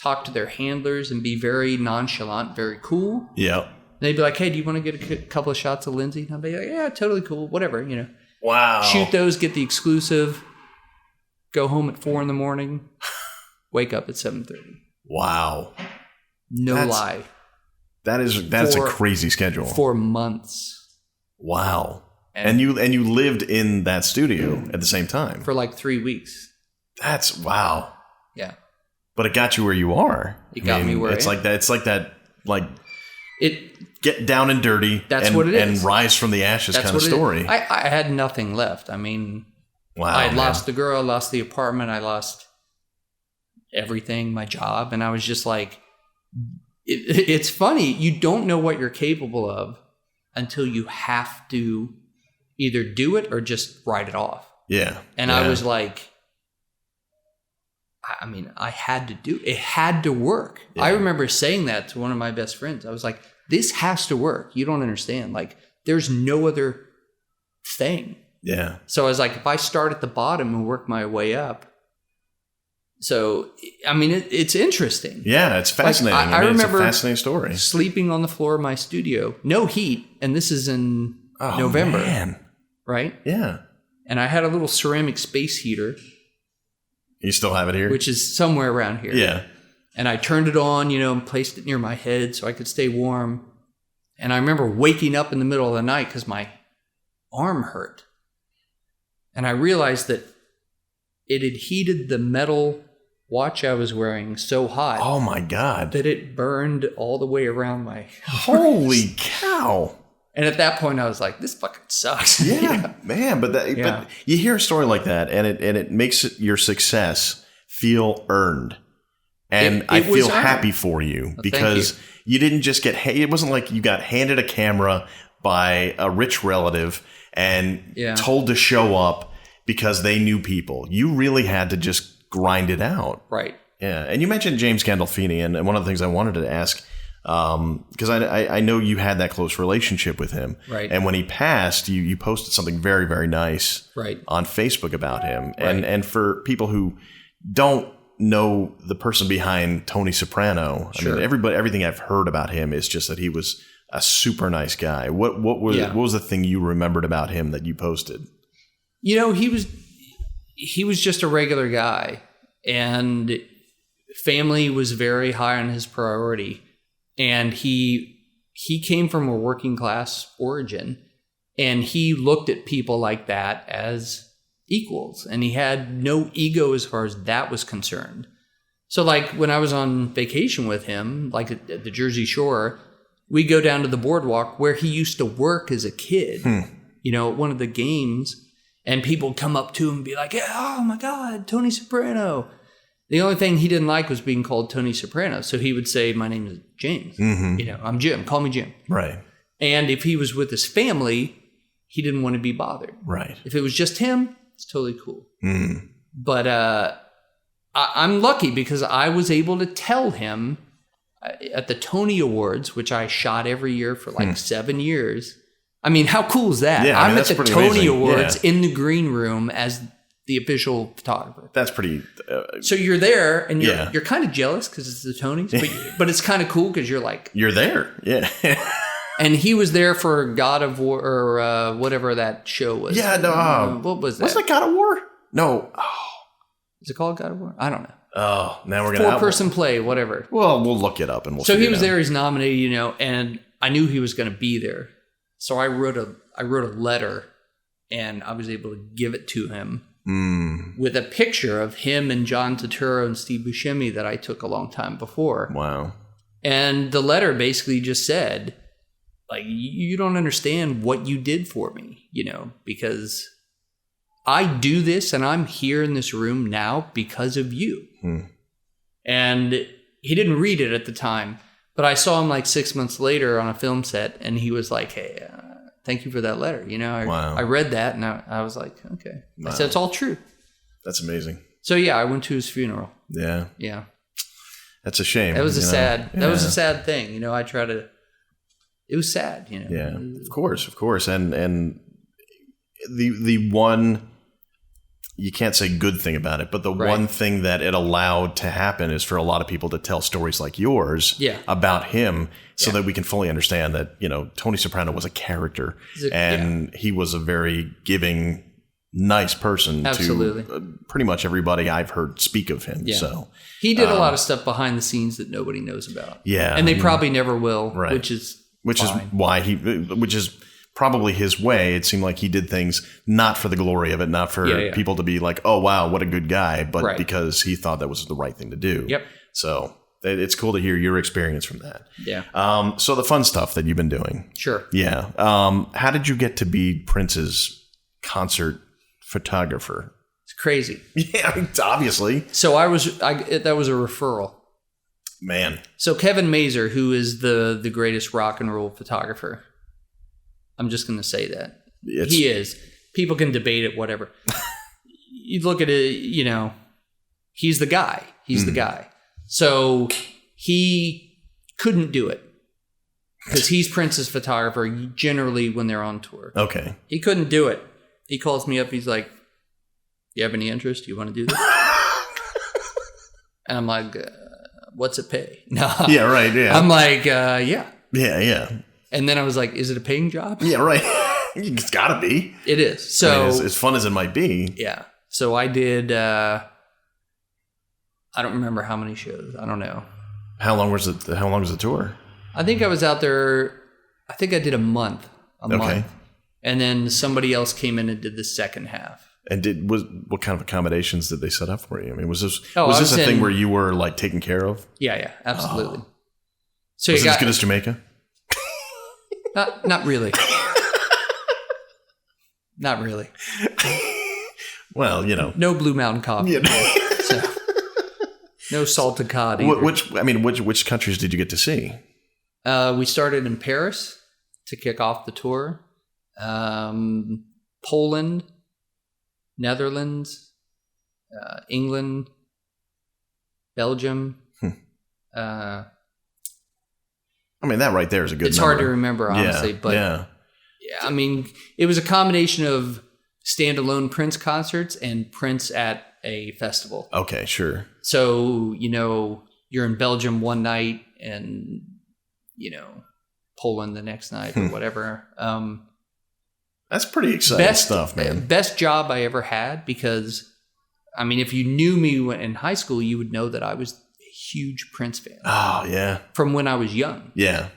talk to their handlers and be very nonchalant, very cool. Yeah. They'd be like, hey, do you want to get a couple of shots of Lindsay? And I'd be like, yeah, totally cool, whatever, you know. Wow. Shoot those, get the exclusive, go home at 4 a.m, wake up at 7:30. Wow. No lie. That's a crazy schedule. For months. Wow. And you lived in that studio at the same time. For like 3 weeks. That's wow. Yeah. But it got you where you are. It got me where it's like that. It's like that. Like it. Get down and dirty. That's what it is. And rise from the ashes kind of story. I had nothing left. I mean, wow. I lost the girl. I lost the apartment. I lost everything, my job, and I was just like, it's funny. You don't know what you're capable of until you have to either do it or just write it off. Yeah. And I was like, I mean, I had to do it. It had to work. Yeah. I remember saying that to one of my best friends. I was like, this has to work. You don't understand. Like, there's no other thing. Yeah. So I was like, if I start at the bottom and work my way up. So, I mean, it's interesting. Yeah, it's fascinating. Like, I remember it's a fascinating story. Sleeping on the floor of my studio, no heat. And this is in November. Man. Right? Yeah. And I had a little ceramic space heater. You still have it here? Which is somewhere around here. Yeah. And I turned it on, and placed it near my head so I could stay warm. And I remember waking up in the middle of the night because my arm hurt. And I realized that it had heated the metal watch I was wearing so hot. Oh, my God. That it burned all the way around my Holy cow. And at that point, I was like, this fucking sucks. Yeah, man. But you hear a story like that, and it makes your success feel earned. And I feel happy for you because you didn't just it wasn't like you got handed a camera by a rich relative and told to show up because they knew people. You really had to just grind it out. Right. Yeah. And you mentioned James Gandolfini, and one of the things I wanted to ask, because I know you had that close relationship with him. Right. And when he passed, you posted something very, very nice on Facebook about him. Right. And for people who don't know the person behind Tony Soprano, Sure. I mean, everything I've heard about him is just that he was a super nice guy. What was the thing you remembered about him that you posted? He was just a regular guy, and family was very high on his priority. And he came from a working class origin, and he looked at people like that as equals, and he had no ego as far as that was concerned. So like when I was on vacation with him, like at the Jersey Shore, we go down to the boardwalk where he used to work as a kid, at one of the games, and people come up to him and be like, oh my God, Tony Soprano. The only thing he didn't like was being called Tony Soprano. So he would say, my name is James. Mm-hmm. I'm Jim. Call me Jim. Right. And if he was with his family, he didn't want to be bothered. Right. If it was just him, it's totally cool. Mm. But I'm lucky because I was able to tell him at the Tony Awards, which I shot every year for like 7 years. I mean, how cool is that? Yeah, I'm at the Tony amazing. Awards in the green room as the official photographer. That's pretty. So you're there, and you're kind of jealous because it's the Tonys, but it's kind of cool because you're like you're there, yeah. And he was there for God of War or whatever that show was. Yeah, no. What was that? Was it God of War? No. Oh. Is it called God of War? I don't know. Oh, now we're gonna 4-person play, whatever. Well, we'll look it up and we'll. So he was there. He's nominated, and I knew he was going to be there. So I wrote a letter, and I was able to give it to him. with a picture of him and John Turturro and Steve Buscemi that I took a long time before. Wow. And the letter basically just said, like, you don't understand what you did for me, because I do this and I'm here in this room now because of you. And he didn't read it at the time, but I saw him like 6 months later on a film set, and he was like, hey, thank you for that letter. Wow. I read that and I was like, okay. Wow. I said, it's all true. That's amazing. So yeah, I went to his funeral. Yeah. Yeah. That's a shame. That was that was a sad thing. It was sad, Yeah, of course. And the one, you can't say good thing about it, but the one thing that it allowed to happen is for a lot of people to tell stories like yours about him, so that we can fully understand that, Tony Soprano was a character, and he was a very giving, nice person to pretty much everybody I've heard speak of him. Yeah. So he did a lot of stuff behind the scenes that nobody knows about. Yeah. And they probably never will, which is probably his way. It seemed like he did things not for the glory of it, not for people to be like, oh, wow, what a good guy, but because he thought that was the right thing to do. Yep. So it's cool to hear your experience from that. Yeah. So the fun stuff that you've been doing. Sure. Yeah. How did you get to be Prince's concert photographer? It's crazy. Yeah, obviously. So that was a referral. Man. So Kevin Mazur, who is the greatest rock and roll photographer, I'm just going to say that. He is. People can debate it, whatever. You look at it, he's the guy. He's the guy. So he couldn't do it because he's Prince's photographer generally when they're on tour. Okay. He couldn't do it. He calls me up. He's like, you have any interest? You want to do this? And I'm like, what's it pay? No. Yeah, right. Yeah. I'm like, yeah. Yeah. And then I was like, is it a paying job? Yeah, right. It's got to be. It is. So as fun as it might be. Yeah. So I did, I don't remember how many shows. I don't know. How long was the tour? I think I was out there, I think I did a month. And then somebody else came in and did the second half. And what kind of accommodations did they set up for you? I mean, was this a thing where you were like taken care of? Yeah, absolutely. Oh. So was it as good as Jamaica? Not really. Not really. Well, no Blue Mountain coffee. Yeah. So, no salted cod either. Which countries did you get to see? We started in Paris to kick off the tour. Poland, Netherlands, England, Belgium. That right there is a good It's number. hard to remember, honestly. But I mean, it was a combination of standalone Prince concerts and Prince at a festival. Okay, sure. So, you're in Belgium one night and, Poland the next night or whatever. That's pretty exciting stuff, man. Best job I ever had because, if you knew me in high school, you would know that I was a huge Prince fan. Oh, yeah. From when I was young. Yeah.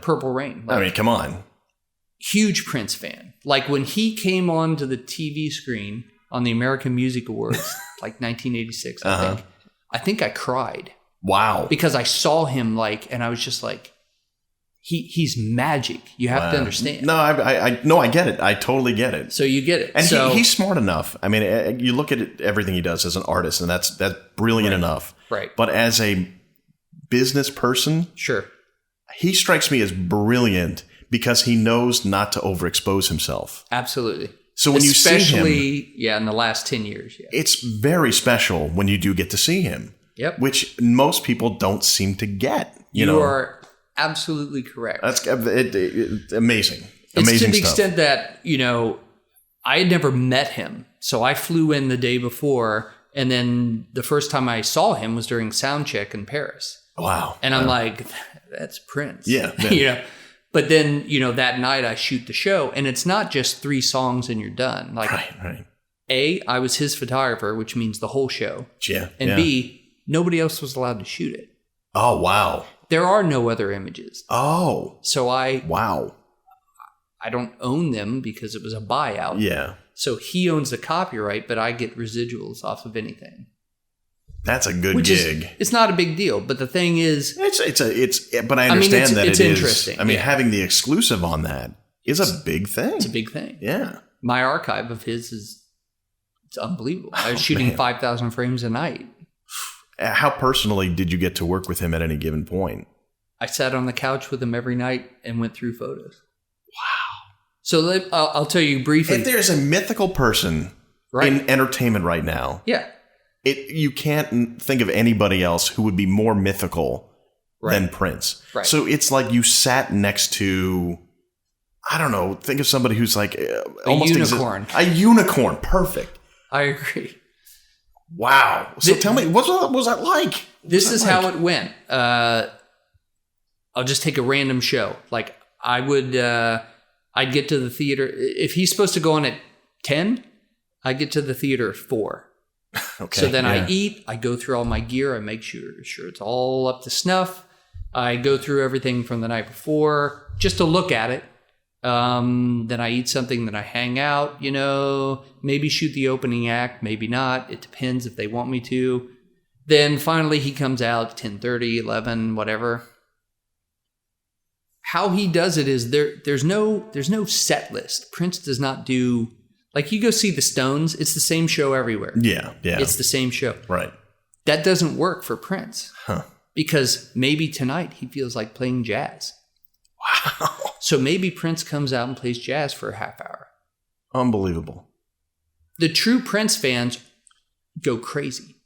Purple Rain. Come on. Huge Prince fan. Like when he came onto the TV screen on the American Music Awards, like 1986, I think I cried. Wow. Because I saw him and I was just like, he's magic. You have to understand. No, I get it. I totally get it. So you get it. And he's smart enough. You look at everything he does as an artist, and that's brilliant enough. Right. But as a business person, sure, he strikes me as brilliant because he knows not to overexpose himself. Absolutely. So when you see him, in the last 10 years, it's very special when you do get to see him. Yep. Which most people don't seem to get. You are absolutely correct. That's amazing. It's amazing to the stuff. extent that, I had never met him. So I flew in the day before, and then the first time I saw him was during sound check in Paris. Wow. And I'm like, that's Prince. Yeah. But then, that night I shoot the show, and it's not just 3 songs and you're done. Right. A, I was his photographer, which means the whole show. Yeah. And B, nobody else was allowed to shoot it. Oh, wow. There are no other images. Oh. So I I don't own them because it was a buyout. Yeah. So he owns the copyright, but I get residuals off of anything. That's a good gig. It's not a big deal, but the thing is, but I understand that it's interesting. I mean, having the exclusive on that is a big thing. It's a big thing. Yeah. My archive of his it's unbelievable. I was shooting 5,000 frames a night. How personally did you get to work with him at any given point? I sat on the couch with him every night and went through photos. Wow. So I'll tell you briefly. If there's a mythical person in entertainment right now, you can't think of anybody else who would be more mythical than Prince. Right. So it's like you sat next to, I don't know, think of somebody who's like almost a unicorn. A unicorn. Perfect. I agree. Wow. So tell me, what was that like? This is how it went. I'll just take a random show. Like I'd get to the theater. If he's supposed to go on at 10, I get to the theater at 4. Okay. So then I eat, I go through all my gear, I make sure it's all up to snuff. I go through everything from the night before just to look at it. Then I eat something, then I hang out, maybe shoot the opening act, maybe not. It depends if they want me to. Then finally he comes out 10:30, 11, whatever. How he does it is there's no set list. Prince does not do, like you go see the Stones, it's the same show everywhere. Yeah. It's the same show. Right. That doesn't work for Prince. Huh. Because maybe tonight he feels like playing jazz. Wow. So maybe Prince comes out and plays jazz for a half hour. Unbelievable. The true Prince fans go crazy.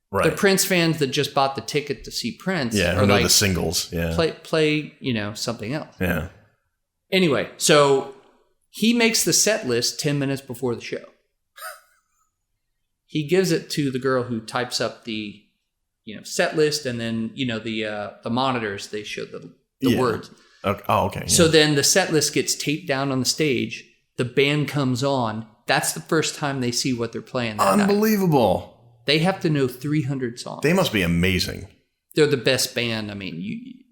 Right. The Prince fans that just bought the ticket to see Prince are like the singles. Yeah. Play, something else. Yeah. Anyway, so he makes the set list 10 minutes before the show. He gives it to the girl who types up the, set list, and then, the monitors, they show the words. Oh, okay. Yeah. So then the set list gets taped down on the stage. The band comes on. That's the first time they see what they're playing that Unbelievable. night. They have to know 300 songs. They must be amazing. They're the best band. I mean,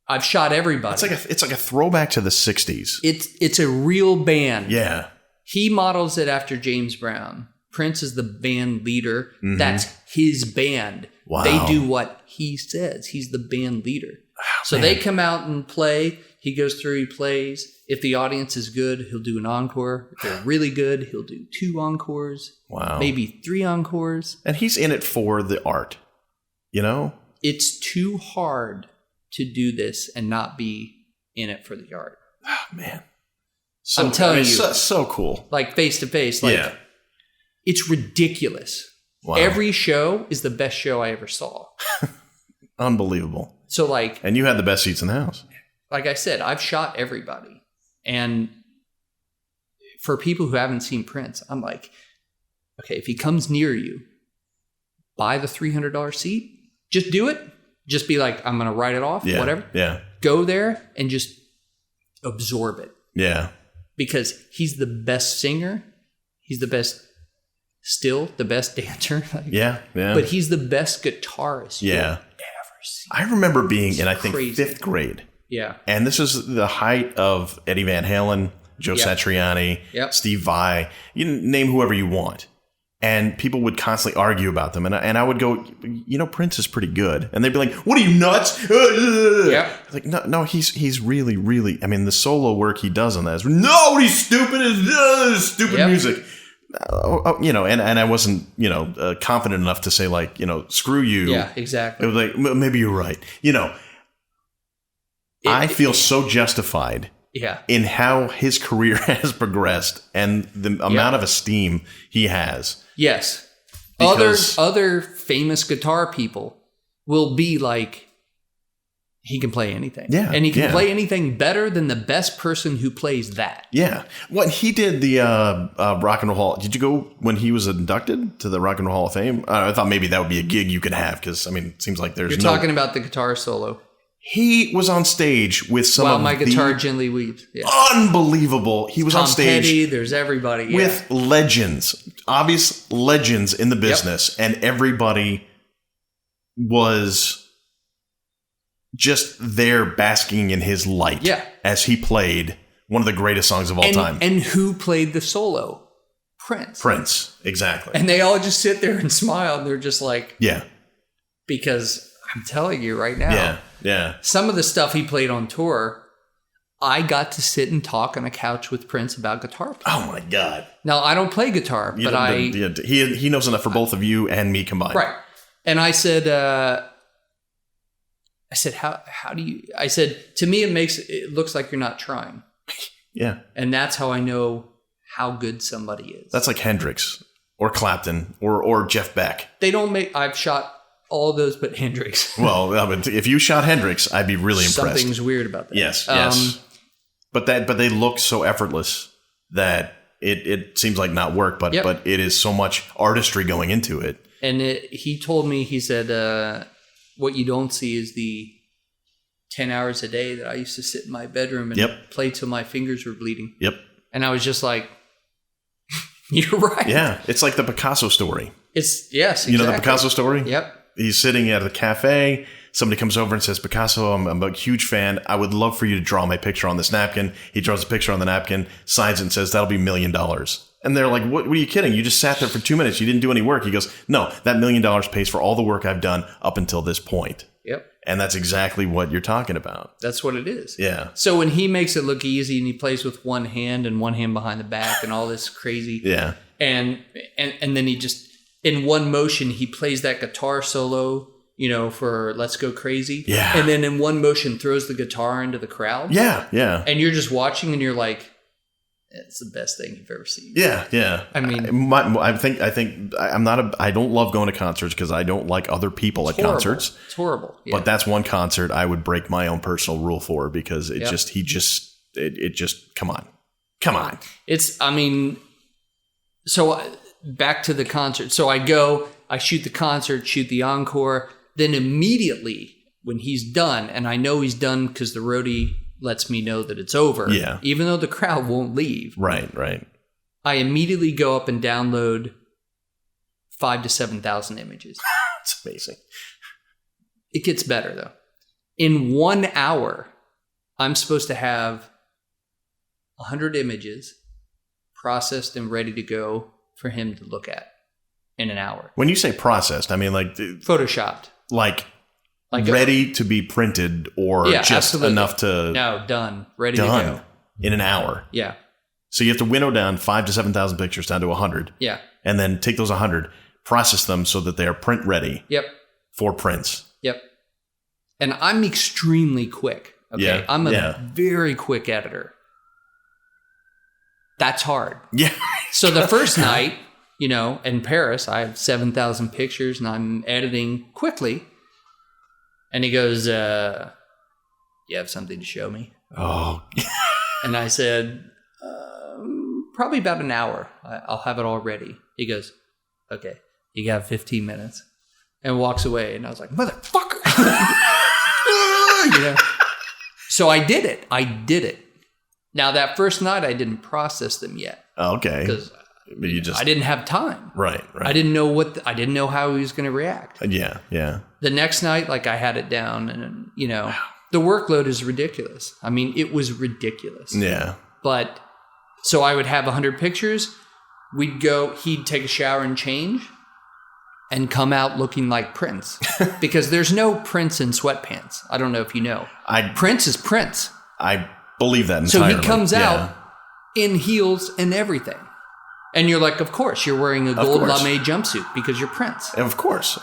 I've shot everybody. It's like a throwback to the 60s. It's a real band. Yeah. He models it after James Brown. Prince is the band leader. Mm-hmm. That's his band. Wow. They do what he says. He's the band leader. Oh, so they come out and play. He goes through, he plays. If the audience is good, he'll do an encore. If they're really good, he'll do 2 encores. Wow. Maybe 3 encores. And he's in it for the art, It's too hard to do this and not be in it for the art. Oh, man. I'm telling you. So cool. Like face to face. It's ridiculous. Wow. Every show is the best show I ever saw. Unbelievable. So and you had the best seats in the house. Like I said, I've shot everybody. And for people who haven't seen Prince, I'm like, okay, if he comes near you, buy the $300 seat. Just do it. Just be like, I'm going to write it off, whatever. Yeah. Go there and just absorb it. Yeah. Because he's the best singer. He's the best dancer. Yeah. But he's the best guitarist you'll ever see. I remember being in, I think, 5th grade. Yeah. And this was the height of Eddie Van Halen, Joe Satriani, Steve Vai, you name whoever you want. And people would constantly argue about them. And I would go, Prince is pretty good. And they'd be like, what are you, nuts? Yeah. Like, no, he's really, really, I mean, the solo work he does on that is, no, he's stupid. It's stupid music. And I wasn't, confident enough to say screw you. Yeah, exactly. It was like, maybe you're right. I feel so justified in how his career has progressed and the amount of esteem he has. Yes. Other famous guitar people will be like, he can play anything. Yeah. And he can play anything better than the best person who plays that. Yeah. When he did the Rock and Roll Hall, did you go when he was inducted to the Rock and Roll Hall of Fame? I thought maybe that would be a gig you could have because, it seems like there's You're talking about the guitar solo. He was on stage with some of my guitar gently weeps. Yeah. Unbelievable. He was Tom on stage. Petty, there's everybody. With legends, obvious legends in the business. And everybody was just there basking in his light as he played One of the greatest songs of all time. And who played the solo? Prince. Exactly. And they all just sit there and smile. And they're just like, yeah. Because I'm telling you right now. Yeah. Some of the stuff he played on tour, I got to sit and talk on a couch with Prince about guitar playing. Oh my God. Now, I don't play guitar, but he knows enough for both of you and me combined. Right. And I said, how do you, I said, to me, it looks like you're not trying. Yeah. And that's how I know how good somebody is. That's like Hendrix or Clapton or Jeff Beck. I've shot all those but Hendrix. Well, if you shot Hendrix, I'd be really impressed. Something's weird about that. Yes. But they look so effortless that it seems like not work, but it is so much artistry going into it. And he told me, he said, what you don't see is the 10 hours a day that I used to sit in my bedroom and play till my fingers were bleeding. Yep. And I was just like, you're right. Yeah. It's like the Picasso story. Yes, exactly. You know the Picasso story? Yep. He's sitting at a cafe. Somebody comes over and says, Picasso, I'm a huge fan. I would love for you to draw my picture on this napkin. He draws a picture on the napkin, signs it and says, that'll be $1 million. And they're like, what are you kidding? You just sat there for 2 minutes. You didn't do any work. He goes, no, that $1 million pays for all the work I've done up until this point. Yep. And that's exactly what you're talking about. That's what it is. Yeah. So when he makes it look easy and he plays with one hand and one hand behind the back and all this crazy. Yeah. And then he just, in one motion, he plays that guitar solo, for Let's Go Crazy. Yeah. And then in one motion throws the guitar into the crowd. Yeah. Yeah. And you're just watching and you're like, it's the best thing you've ever seen. Yeah. Yeah. I mean, I don't love going to concerts because I don't like other people at concerts. It's horrible. Yeah. But that's one concert I would break my own personal rule for because it come on. So back to the concert. So I go, I shoot the concert, shoot the encore. Then immediately when he's done, and I know he's done because the roadie lets me know that it's over. Yeah. Even though the crowd won't leave. Right. I immediately go up and download 5,000 to 7,000 images. It's amazing. It gets better though. In 1 hour, I'm supposed to have 100 images processed and ready to go for him to look at in an hour. When you say processed, I mean like photoshopped. Like ready to be printed or just absolutely. Enough to... No, done. Ready to go. In an hour. Yeah. So you have to winnow down 5,000 to 7,000 pictures down to 100. Yeah. And then take those 100, process them so that they are print ready. Yep. For prints. Yep. And I'm extremely quick. Okay. Yeah. I'm a very quick editor. That's hard. Yeah. So the first night, in Paris, I have 7,000 pictures and I'm editing quickly. And he goes, you have something to show me? Oh. And I said, probably about an hour. I'll have it all ready. He goes, okay, you got 15 minutes. And walks away. And I was like, motherfucker. So I did it. Now, that first night, I didn't process them yet. Okay. Because I didn't have time. Right. I didn't know how he was going to react. Yeah. The next night, I had it down and, the workload is ridiculous. I mean, it was ridiculous. Yeah. But so I would have 100 pictures. He'd take a shower and change and come out looking like Prince because there's no Prince in sweatpants. I don't know if you know. Prince is Prince. I believe that entirely. So he comes out in heels and everything. And you're like, of course, you're wearing a gold lame jumpsuit because you're Prince. Of course.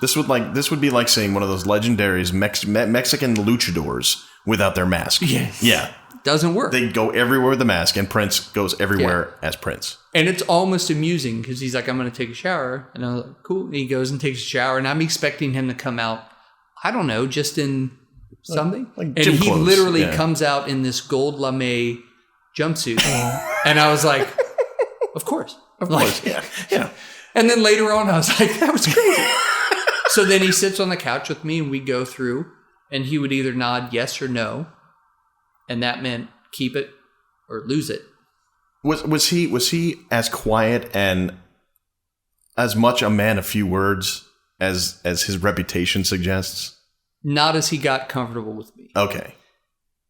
This would be like seeing one of those legendary Mexican luchadors without their mask. Yes. Yeah. Doesn't work. They go everywhere with the mask, and Prince goes everywhere as Prince. And it's almost amusing because he's like, I'm going to take a shower. And I'm like, cool. And he goes and takes a shower. And I'm expecting him to come out, I don't know, just in something. Like and gym he clothes. literally comes out in this gold lame jumpsuit. And I was like, Of course. Yeah. And then later on, I was like, that was crazy. So then he sits on the couch with me and we go through and he would either nod yes or no. And that meant keep it or lose it. Was he as quiet and as much a man of few words as his reputation suggests? Not as he got comfortable with me. Okay.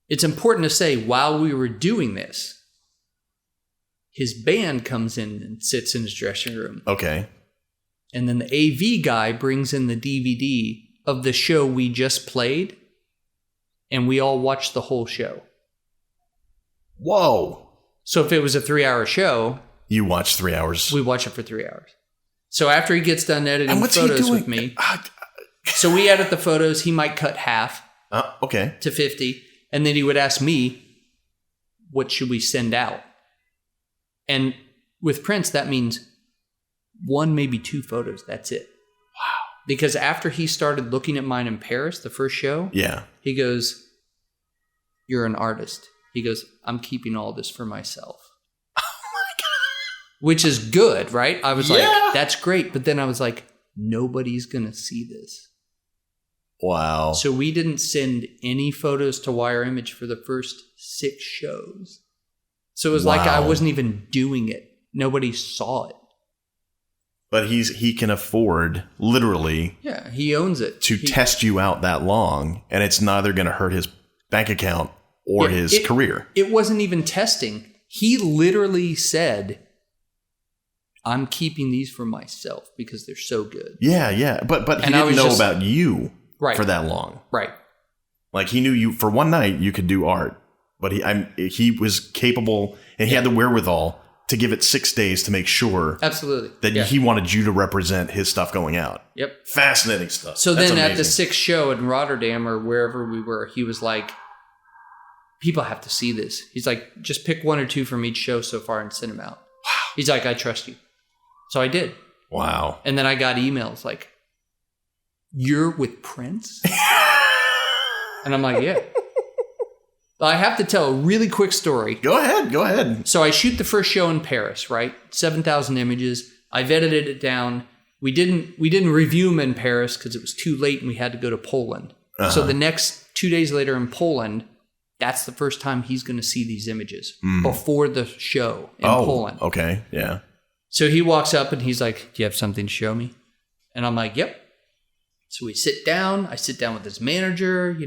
it's important to say, while we were doing this, his band comes in and sits in his dressing room. Okay. And then the AV guy brings in the DVD of the show we just played, and we all watched the whole show. Whoa. So if it was a 3-hour show... You watched 3 hours. We watch it for 3 hours. So after he gets done editing photos with me... So we edit the photos. He might cut half to 50. And then he would ask me, what should we send out? And with Prince, that means 1, maybe 2 photos. That's it. Wow. Because after he started looking at mine in Paris, the first show, he goes, you're an artist. He goes, I'm keeping all this for myself. Oh my God. Which is good, right? I was like, that's great. But then I was like, nobody's going to see this. Wow. So we didn't send any photos to Wire Image for the first 6 shows. So it was like I wasn't even doing it. Nobody saw it. But he can afford, literally... Yeah, he owns it. To test you out that long, and it's neither going to hurt his bank account or his career. It wasn't even testing. He literally said, I'm keeping these for myself because they're so good. Yeah. But he didn't know about you for that long. Right. Like, he knew you, for one night, you could do art. But he was capable, and he had the wherewithal to give it 6 days to make sure that he wanted you to represent his stuff going out. Yep. Fascinating stuff. So That's then amazing. At the 6th show in Rotterdam or wherever we were, he was like, people have to see this. He's like, just pick 1 or 2 from each show so far and send them out. Wow. He's like, I trust you. So I did. Wow. And then I got emails like, you're with Prince? And I'm like, yeah. I have to tell a really quick story. Go ahead. So I shoot the first show in Paris, right? 7,000 images. I've edited it down. We didn't review them in Paris because it was too late and we had to go to Poland. Uh-huh. So the next 2 days later in Poland, that's the first time he's going to see these images before the show in Poland. Okay, yeah. So he walks up and he's like, do you have something to show me? And I'm like, yep. So we sit down. I sit down with his manager,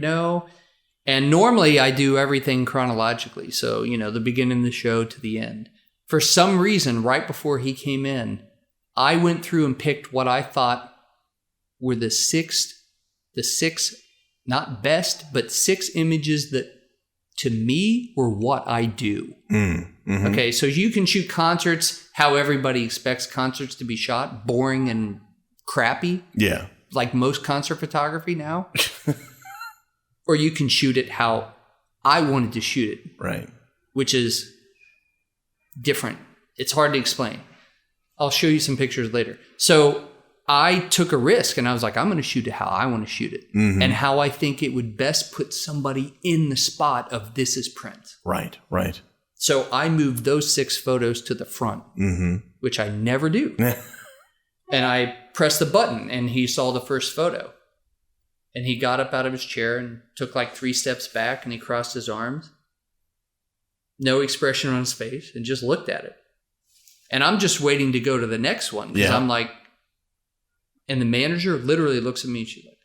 And normally I do everything chronologically. So, the beginning of the show to the end. For some reason, right before he came in, I went through and picked what I thought were the six, not best, but 6 images that to me were what I do. Mm-hmm. Okay, so you can shoot concerts how everybody expects concerts to be shot, boring and crappy. Yeah. Like most concert photography now. Or you can shoot it how I wanted to shoot it. Right. Which is different. It's hard to explain. I'll show you some pictures later. So I took a risk and I was like, I'm going to shoot it how I want to shoot it. Mm-hmm. And how I think it would best put somebody in the spot of this is Prince. Right. So I moved those 6 photos to the front, which I never do. And I pressed the button and he saw the first photo. And he got up out of his chair and took like 3 steps back and he crossed his arms. No expression on his face and just looked at it. And I'm just waiting to go to the next one. Because I'm like, and the manager literally looks at me and she's like,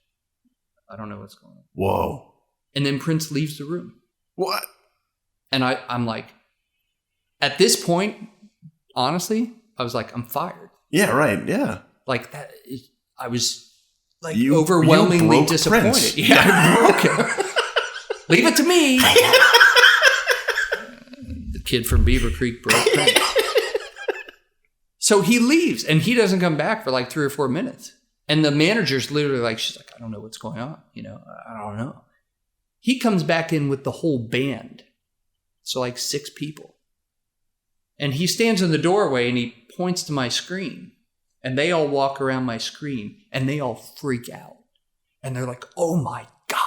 I don't know what's going on. Whoa. And then Prince leaves the room. What? And I'm like, at this point, honestly, I was like, I'm fired. Yeah, right. Yeah. Like that. I was like overwhelmingly disappointed. Prince. Yeah, I broke him. Leave it to me. The kid from Beaver Creek broke Prince. So he leaves and he doesn't come back for like 3 or 4 minutes. And the manager's literally like, she's like, I don't know what's going on. I don't know. He comes back in with the whole band. So like 6 people. And he stands in the doorway and he points to my screen. And they all walk around my screen and they all freak out. And they're like, oh my God,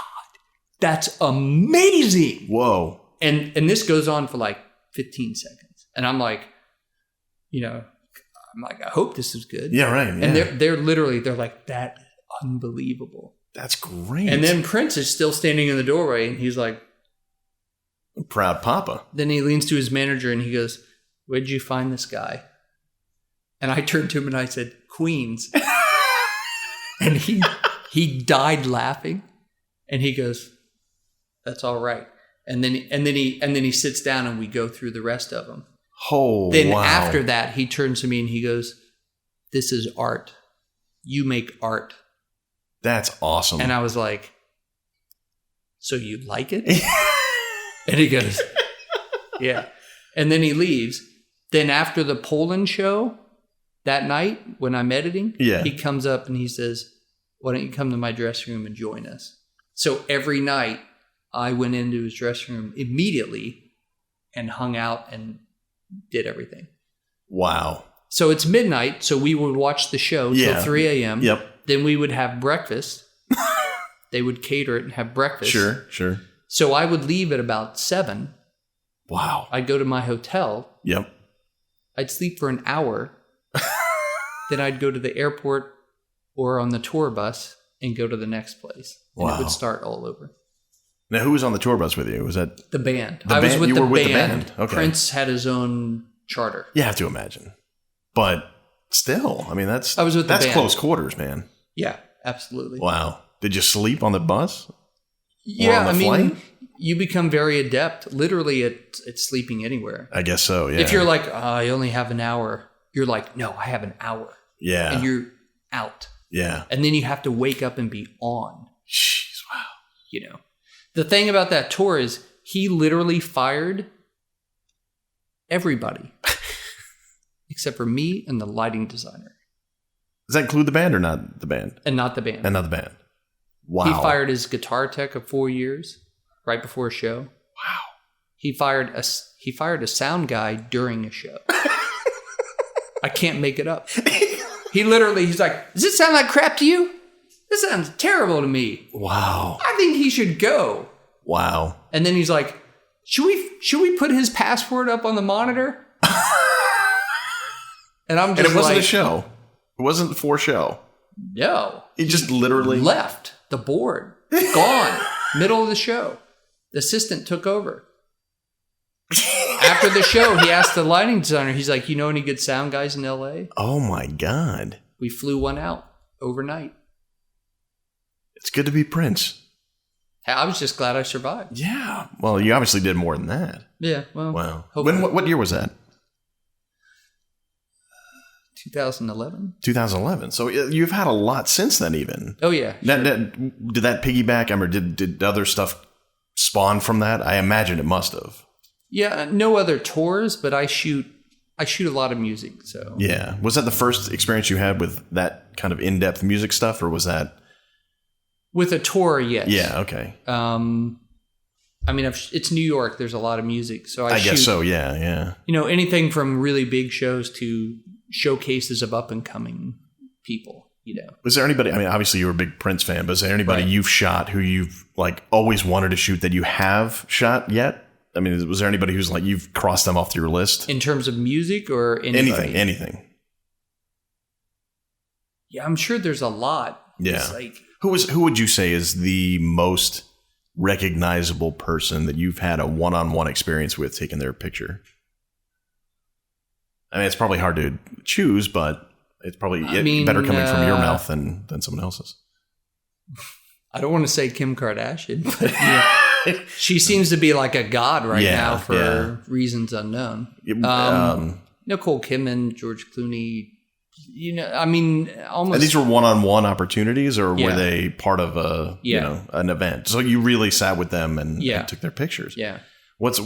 that's amazing. Whoa. And this goes on for like 15 seconds. And I'm like, I hope this is good. Yeah, right. Yeah. And they're literally, they're like, that is unbelievable. That's great. And then Prince is still standing in the doorway and he's like, proud papa. Then he leans to his manager and he goes, where'd you find this guy? And I turned to him and I said, Queens. And he died laughing. And he goes, that's all right. And then he sits down and we go through the rest of them. Oh, then wow. after that, he turns to me and he goes, "This is art. You make art." That's awesome. And I was like, "So you like it?" And he goes, "Yeah." And then he leaves. Then after the Poland show that night when I'm editing, he comes up and he says, "Why don't you come to my dressing room and join us?" So every night I went into his dressing room immediately and hung out and did everything. Wow. So it's midnight, so we would watch the show till 3 a.m. Yep. Then we would have breakfast. They would cater it and have breakfast. Sure. So I would leave at about 7. Wow. I'd go to my hotel. Yep. I'd sleep for an hour. Then I'd go to the airport or on the tour bus and go to the next place. And it would start all over. Now, who was on the tour bus with you? Was that the band? I was with the the band. band. Okay. Prince had his own charter. You have to imagine. But still, I mean, I was with the that's band. close quarters, man. Yeah, absolutely. Wow. Did you sleep on the bus? Yeah, I mean, you become very adept literally at sleeping anywhere. I guess so, yeah. If you're like, I only have an hour, you're like, no, I have an hour. Yeah. And you're out. Yeah. And then you have to wake up and be on. Jeez, wow. You know, the thing about that tour is he literally fired everybody except for me and the lighting designer. Does that include the band or not the band? And not the band. And not the band. Wow. He fired his guitar tech of 4 years right before a show. Wow. He fired a sound guy during a show. I can't make it up. He's like, "Does it sound like crap to you? This sounds terrible to me. Wow. I think he should go." Wow. And then he's like, should we put his password up on the monitor? And I'm just And it wasn't like, a show. It wasn't for show. No. He just literally left the board. Gone. Middle of the show. The assistant took over. After the show, he asked the lighting designer, he's like, "You know any good sound guys in LA?" Oh my God. We flew one out overnight. It's good to be Prince. I was just glad I survived. Yeah. Well, you obviously did more than that. Yeah. Well, Wow. hopefully. What year was that? 2011. 2011. So you've had a lot since then, even. Oh yeah. Did that piggyback? I mean, did other stuff spawn from that? I imagine it must have. Yeah. No other tours, but I shoot a lot of music. So Yeah. Was that the first experience you had with that kind of in-depth music stuff, or was that with a tour? Yes. Yeah. Okay. I mean, it's New York. There's a lot of music, so I guess so. Yeah. Yeah. You know, anything from really big shows to showcases of up and coming people. You know, was there anybody? I mean, obviously you're a big Prince fan, but is there anybody you've shot who you've like always wanted to shoot that you have shot yet? I mean, was there anybody who's like you've crossed them off your list in terms of music or anybody? Anything? Yeah, I'm sure there's a lot. Yeah. It's like, who would you say is the most recognizable person that you've had a one-on-one experience with taking their picture? I mean, it's probably hard to choose, but it's probably better coming from your mouth than someone else's. I don't want to say Kim Kardashian, but yeah, she seems to be like a god right now for reasons unknown. Nicole Kidman, George Clooney. You know, I mean, almost. And these were one-on-one opportunities, or were they part of an event? So you really sat with them and took their pictures. Yeah. What's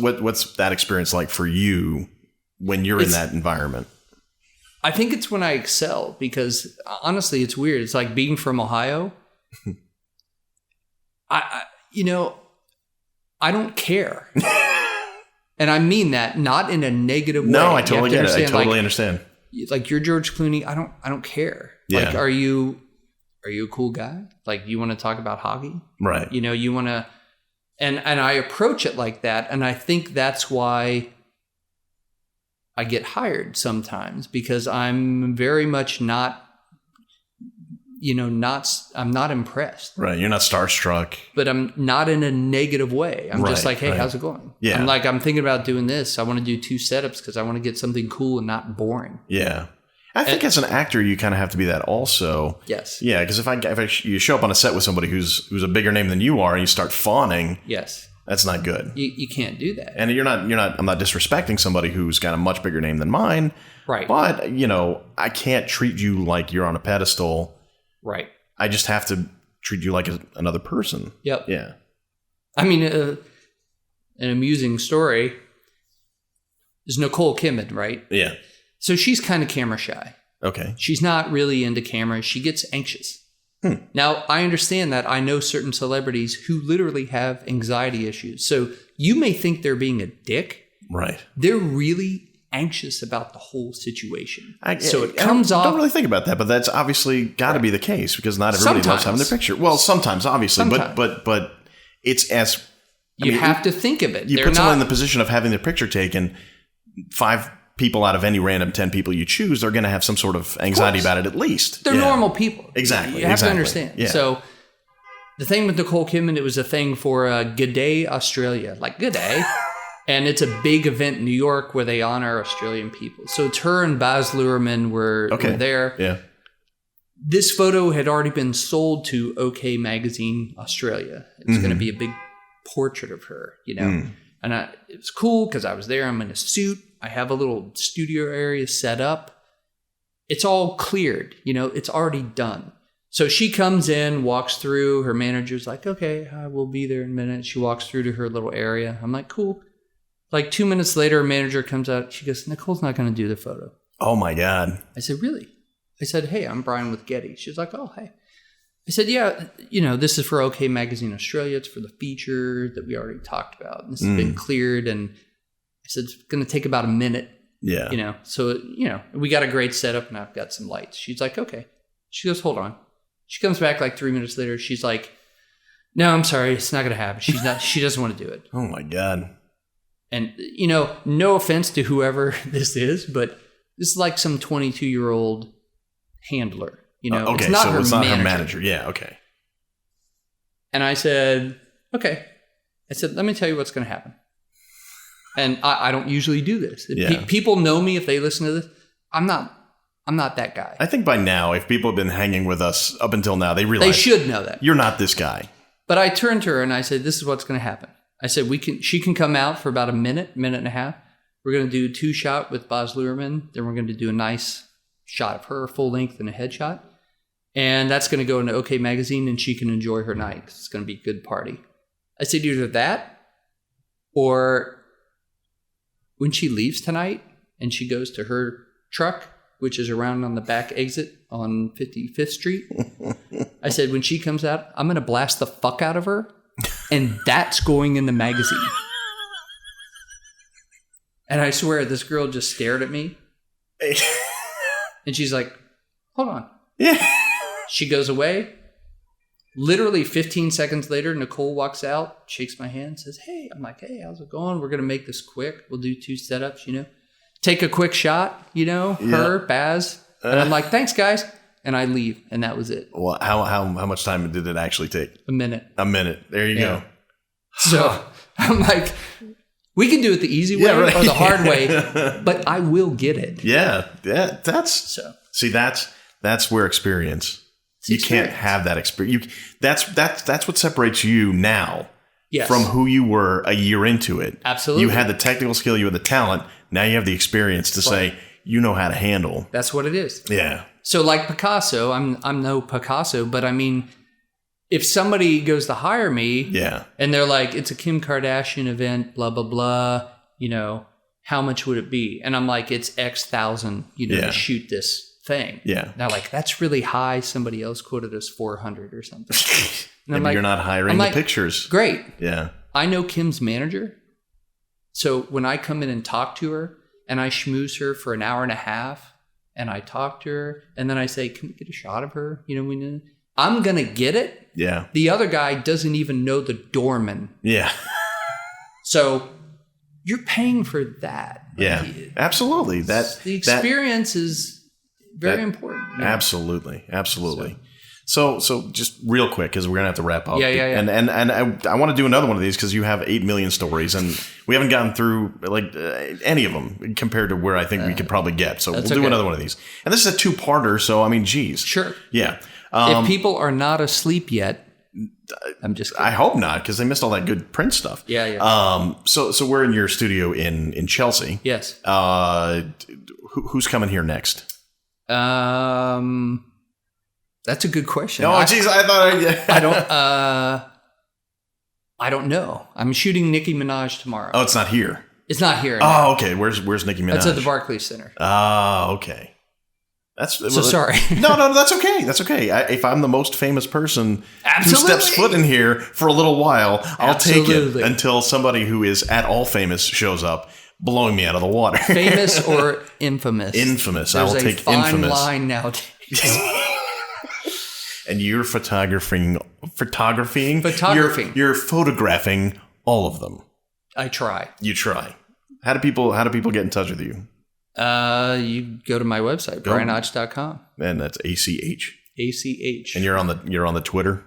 that experience like for you when you're in that environment? I think it's when I excel, because honestly, it's weird. It's like being from Ohio. I don't care. And I mean that not in a negative way. No, I totally get it. I totally understand. Like, you're George Clooney. I don't care. Yeah. Like, are you a cool guy? Like, you want to talk about hockey? Right. You know, you want to, and I approach it like that. And I think that's why I get hired sometimes, because I'm very much not, I'm not impressed. Right. You're not starstruck. But I'm not in a negative way. I'm just like, hey, how's it going? Yeah. I'm thinking about doing this. I want to do 2 setups because I want to get something cool and not boring. Yeah. I think as an actor, you kind of have to be that also. Yes. Yeah. Because if you show up on a set with somebody who's a bigger name than you are and you start fawning. Yes. That's not good. You can't do that. And I'm not disrespecting somebody who's got a much bigger name than mine. Right. But, I can't treat you like you're on a pedestal. Right. I just have to treat you like another person. Yep. Yeah. I mean, an amusing story is Nicole Kidman, right? Yeah. So she's kind of camera shy. Okay. She's not really into cameras. She gets anxious. Now, I understand that. I know certain celebrities who literally have anxiety issues. So you may think they're being a dick. Right. They're really anxious about the whole situation. I don't really think about that, but that's obviously got to be the case because not everybody loves having their picture. Well, sometimes, obviously, but it's as... You have to think of it. You put someone in the position of having their picture taken, 5 people out of any random 10 people you choose are going to have some sort of anxiety about it at least. They're normal people. Exactly. You have to understand. Yeah. So the thing with Nicole Kidman, it was a thing for Good Day Australia. Like, good day. And it's a big event in New York where they honor Australian people. So it's her and Baz Luhrmann were there. Yeah. This photo had already been sold to OK Magazine Australia. It's going to be a big portrait of her, And it was cool because I was there. I'm in a suit. I have a little studio area set up. It's all cleared, it's already done. So she comes in, walks through. Her manager's like, okay, I will be there in a minute. She walks through to her little area. I'm like, cool. Like 2 minutes later, her manager comes out. She goes, Nicole's not going to do the photo. Oh, my God. I said, really? I said, hey, I'm Brian with Getty. She's like, oh, hey. I said, yeah, this is for OK Magazine Australia. It's for the feature that we already talked about. This has been cleared. And I said, it's going to take about a minute. Yeah. So, we got a great setup and I've got some lights. She's like, okay. She goes, hold on. She comes back like 3 minutes later. She's like, no, I'm sorry. It's not going to happen. She doesn't want to do it. Oh, my God. And, no offense to whoever this is, but this is like some 22-year-old handler. Okay, it's not her manager. Yeah, okay. And I said, okay. I said, let me tell you what's going to happen. And I don't usually do this. People know me if they listen to this. I'm not that guy. I think by now, if people have been hanging with us up until now, they realize... They should know that. You're not this guy. But I turned to her and I said, this is what's going to happen. I said, she can come out for about a minute and a half. We're going to do 2-shot with Baz Luhrmann. Then we're going to do a nice shot of her, full length and a headshot. And that's going to go into OK Magazine and she can enjoy her night because it's going to be a good party. I said either that or when she leaves tonight and she goes to her truck, which is around on the back exit on 55th Street. I said, when she comes out, I'm going to blast the fuck out of her and that's going in the magazine. And I swear this girl just stared at me and she's like, hold on. Yeah. She goes away. Literally 15 seconds later, Nicole walks out, shakes my hand, says, hey. I'm like, hey, how's it going? We're going to make this quick. We'll do 2 setups, Take a quick shot, her, Baz. And I'm like, thanks, guys. And I leave. And that was it. Well, how much time did it actually take? A minute. There you go. So I'm like, we can do it the easy way or the hard way, but I will get it. Yeah. That's where experience... You can't have that experience. That's what separates you now from who you were a year into it. Absolutely. You had the technical skill, you had the talent. Now you have the experience to say you know how to handle. That's what it is. Yeah. So like Picasso, I'm no Picasso, but I mean, if somebody goes to hire me, and they're like, it's a Kim Kardashian event, blah blah blah, how much would it be? And I'm like, it's X thousand, to shoot this thing. Yeah. They're like, that's really high. Somebody else quoted us 400 or something. And Maybe you're not hiring the pictures. Great. Yeah. I know Kim's manager. So when I come in and talk to her and I schmooze her for an hour and a half and I talk to her and then I say, can we get a shot of her? I'm going to get it. Yeah. The other guy doesn't even know the doorman. Yeah. So you're paying for that. Yeah. Absolutely. The experience is very important. Absolutely. So just real quick, because we're going to have to wrap up. Yeah. And I want to do another one of these because you have 8 million stories and we haven't gotten through any of them compared to where I think we could probably get. So we'll do another one of these. And this is a 2-parter. So, I mean, geez. Sure. Yeah. If people are not asleep yet, I'm just kidding. I hope not, because they missed all that good Prince stuff. Yeah. So we're in your studio in Chelsea. Yes. Who's coming here next? That's a good question. Oh, jeez, I thought I don't know. I'm shooting Nicki Minaj tomorrow. Oh, it's not here. It's not here. No. Oh, okay. Where's Nicki Minaj? That's at the Barclays Center. Oh, okay. Sorry. No, that's okay. That's okay. If I'm the most famous person Absolutely. who steps foot in here for a little while, I'll take it Absolutely. until somebody who is at all famous shows up, blowing me out of the water. Famous or infamous? Infamous. There's I will take a fine infamous. line nowadays. And you're photographing. You're photographing all of them. I try. You try. How do people get in touch with you? You go to my website, BrianAch.com. And that's ACH. ACH. And you're on the Twitter?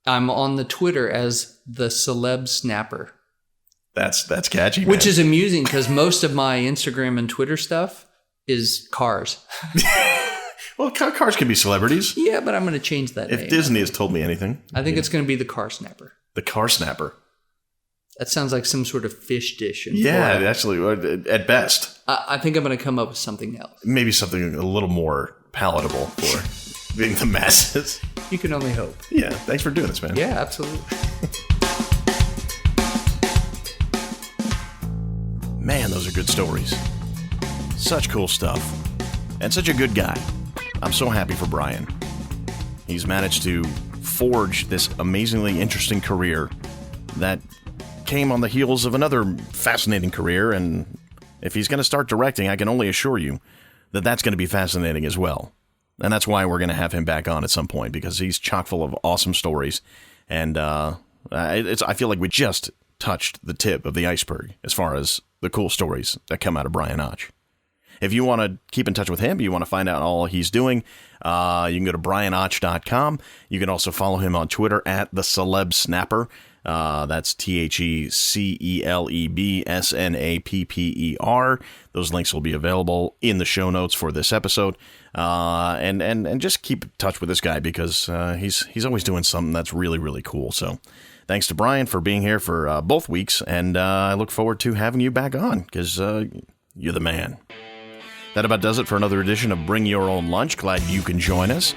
I'm on the Twitter as the Celeb Snapper. That's catchy, man. Which is amusing because most of my Instagram and Twitter stuff is cars. Well, cars can be celebrities. Yeah, but I'm going to change that name. If Disney has told me anything. I think it's going to be the Car Snapper. The Car Snapper. That sounds like some sort of fish dish. Yeah, actually, at best. I think I'm going to come up with something else. Maybe something a little more palatable for being the masses. You can only hope. Yeah, thanks for doing this, man. Yeah, absolutely. Man, those are good stories. Such cool stuff. And such a good guy. I'm so happy for Brian. He's managed to forge this amazingly interesting career that came on the heels of another fascinating career, and if he's going to start directing, I can only assure you that that's going to be fascinating as well. And that's why we're going to have him back on at some point, because he's chock full of awesome stories, and I feel like we just touched the tip of the iceberg as far as the cool stories that come out of Brian Ach. If you want to keep in touch with him, you want to find out all he's doing, you can go to BrianAch.com. You can also follow him on Twitter at the Celeb Snapper. That's TheCelebSnapper. Those links will be available in the show notes for this episode. And just keep in touch with this guy, because he's always doing something that's really, really cool. So thanks to Brian for being here for both weeks, and I look forward to having you back on, because you're the man. That about does it for another edition of Bring Your Own Lunch. Glad you can join us.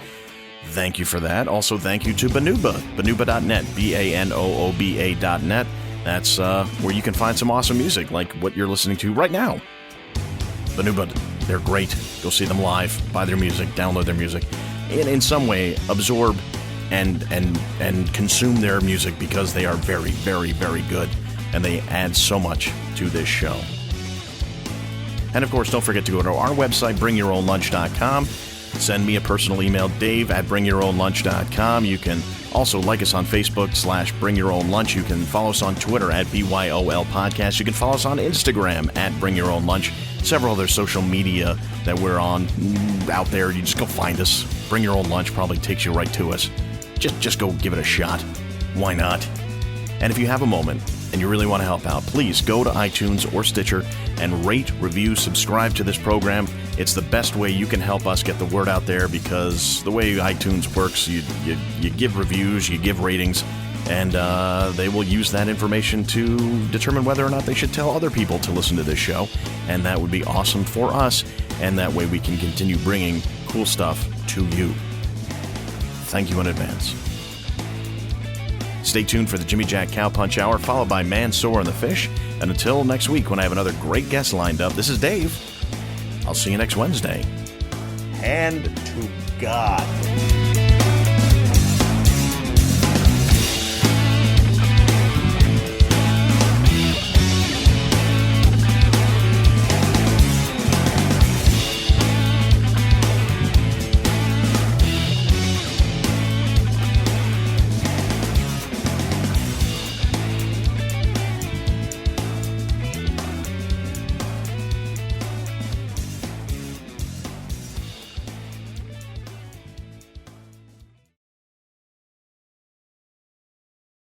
Thank you for that. Also, thank you to Banuba, banuba.net, BANOOBA.net. That's where you can find some awesome music like what you're listening to right now. Banuba, they're great. Go see them live, buy their music, download their music, and in some way absorb and consume their music, because they are very, very, very good, and they add so much to this show. And of course, don't forget to go to our website, bringyourownlunch.com. Send me a personal email, dave@bringyourownlunch.com. You can also like us on Facebook /bringyourownlunch. You can follow us on Twitter at BYOL Podcast. You can follow us on Instagram at bringyourownlunch. Several other social media that we're on out there. You just go find us. Bring Your Own Lunch probably takes you right to us. Just go give it a shot. Why not? And if you have a moment and you really want to help out, please go to iTunes or Stitcher and rate, review, subscribe to this program. It's the best way you can help us get the word out there, because the way iTunes works, you give reviews, you give ratings, and they will use that information to determine whether or not they should tell other people to listen to this show. And that would be awesome for us, and that way we can continue bringing cool stuff to you. Thank you in advance. Stay tuned for the Jimmy Jack Cowpunch Hour, followed by Mansoor and the Fish. And until next week, when I have another great guest lined up, this is Dave. I'll see you next Wednesday. Hand to God.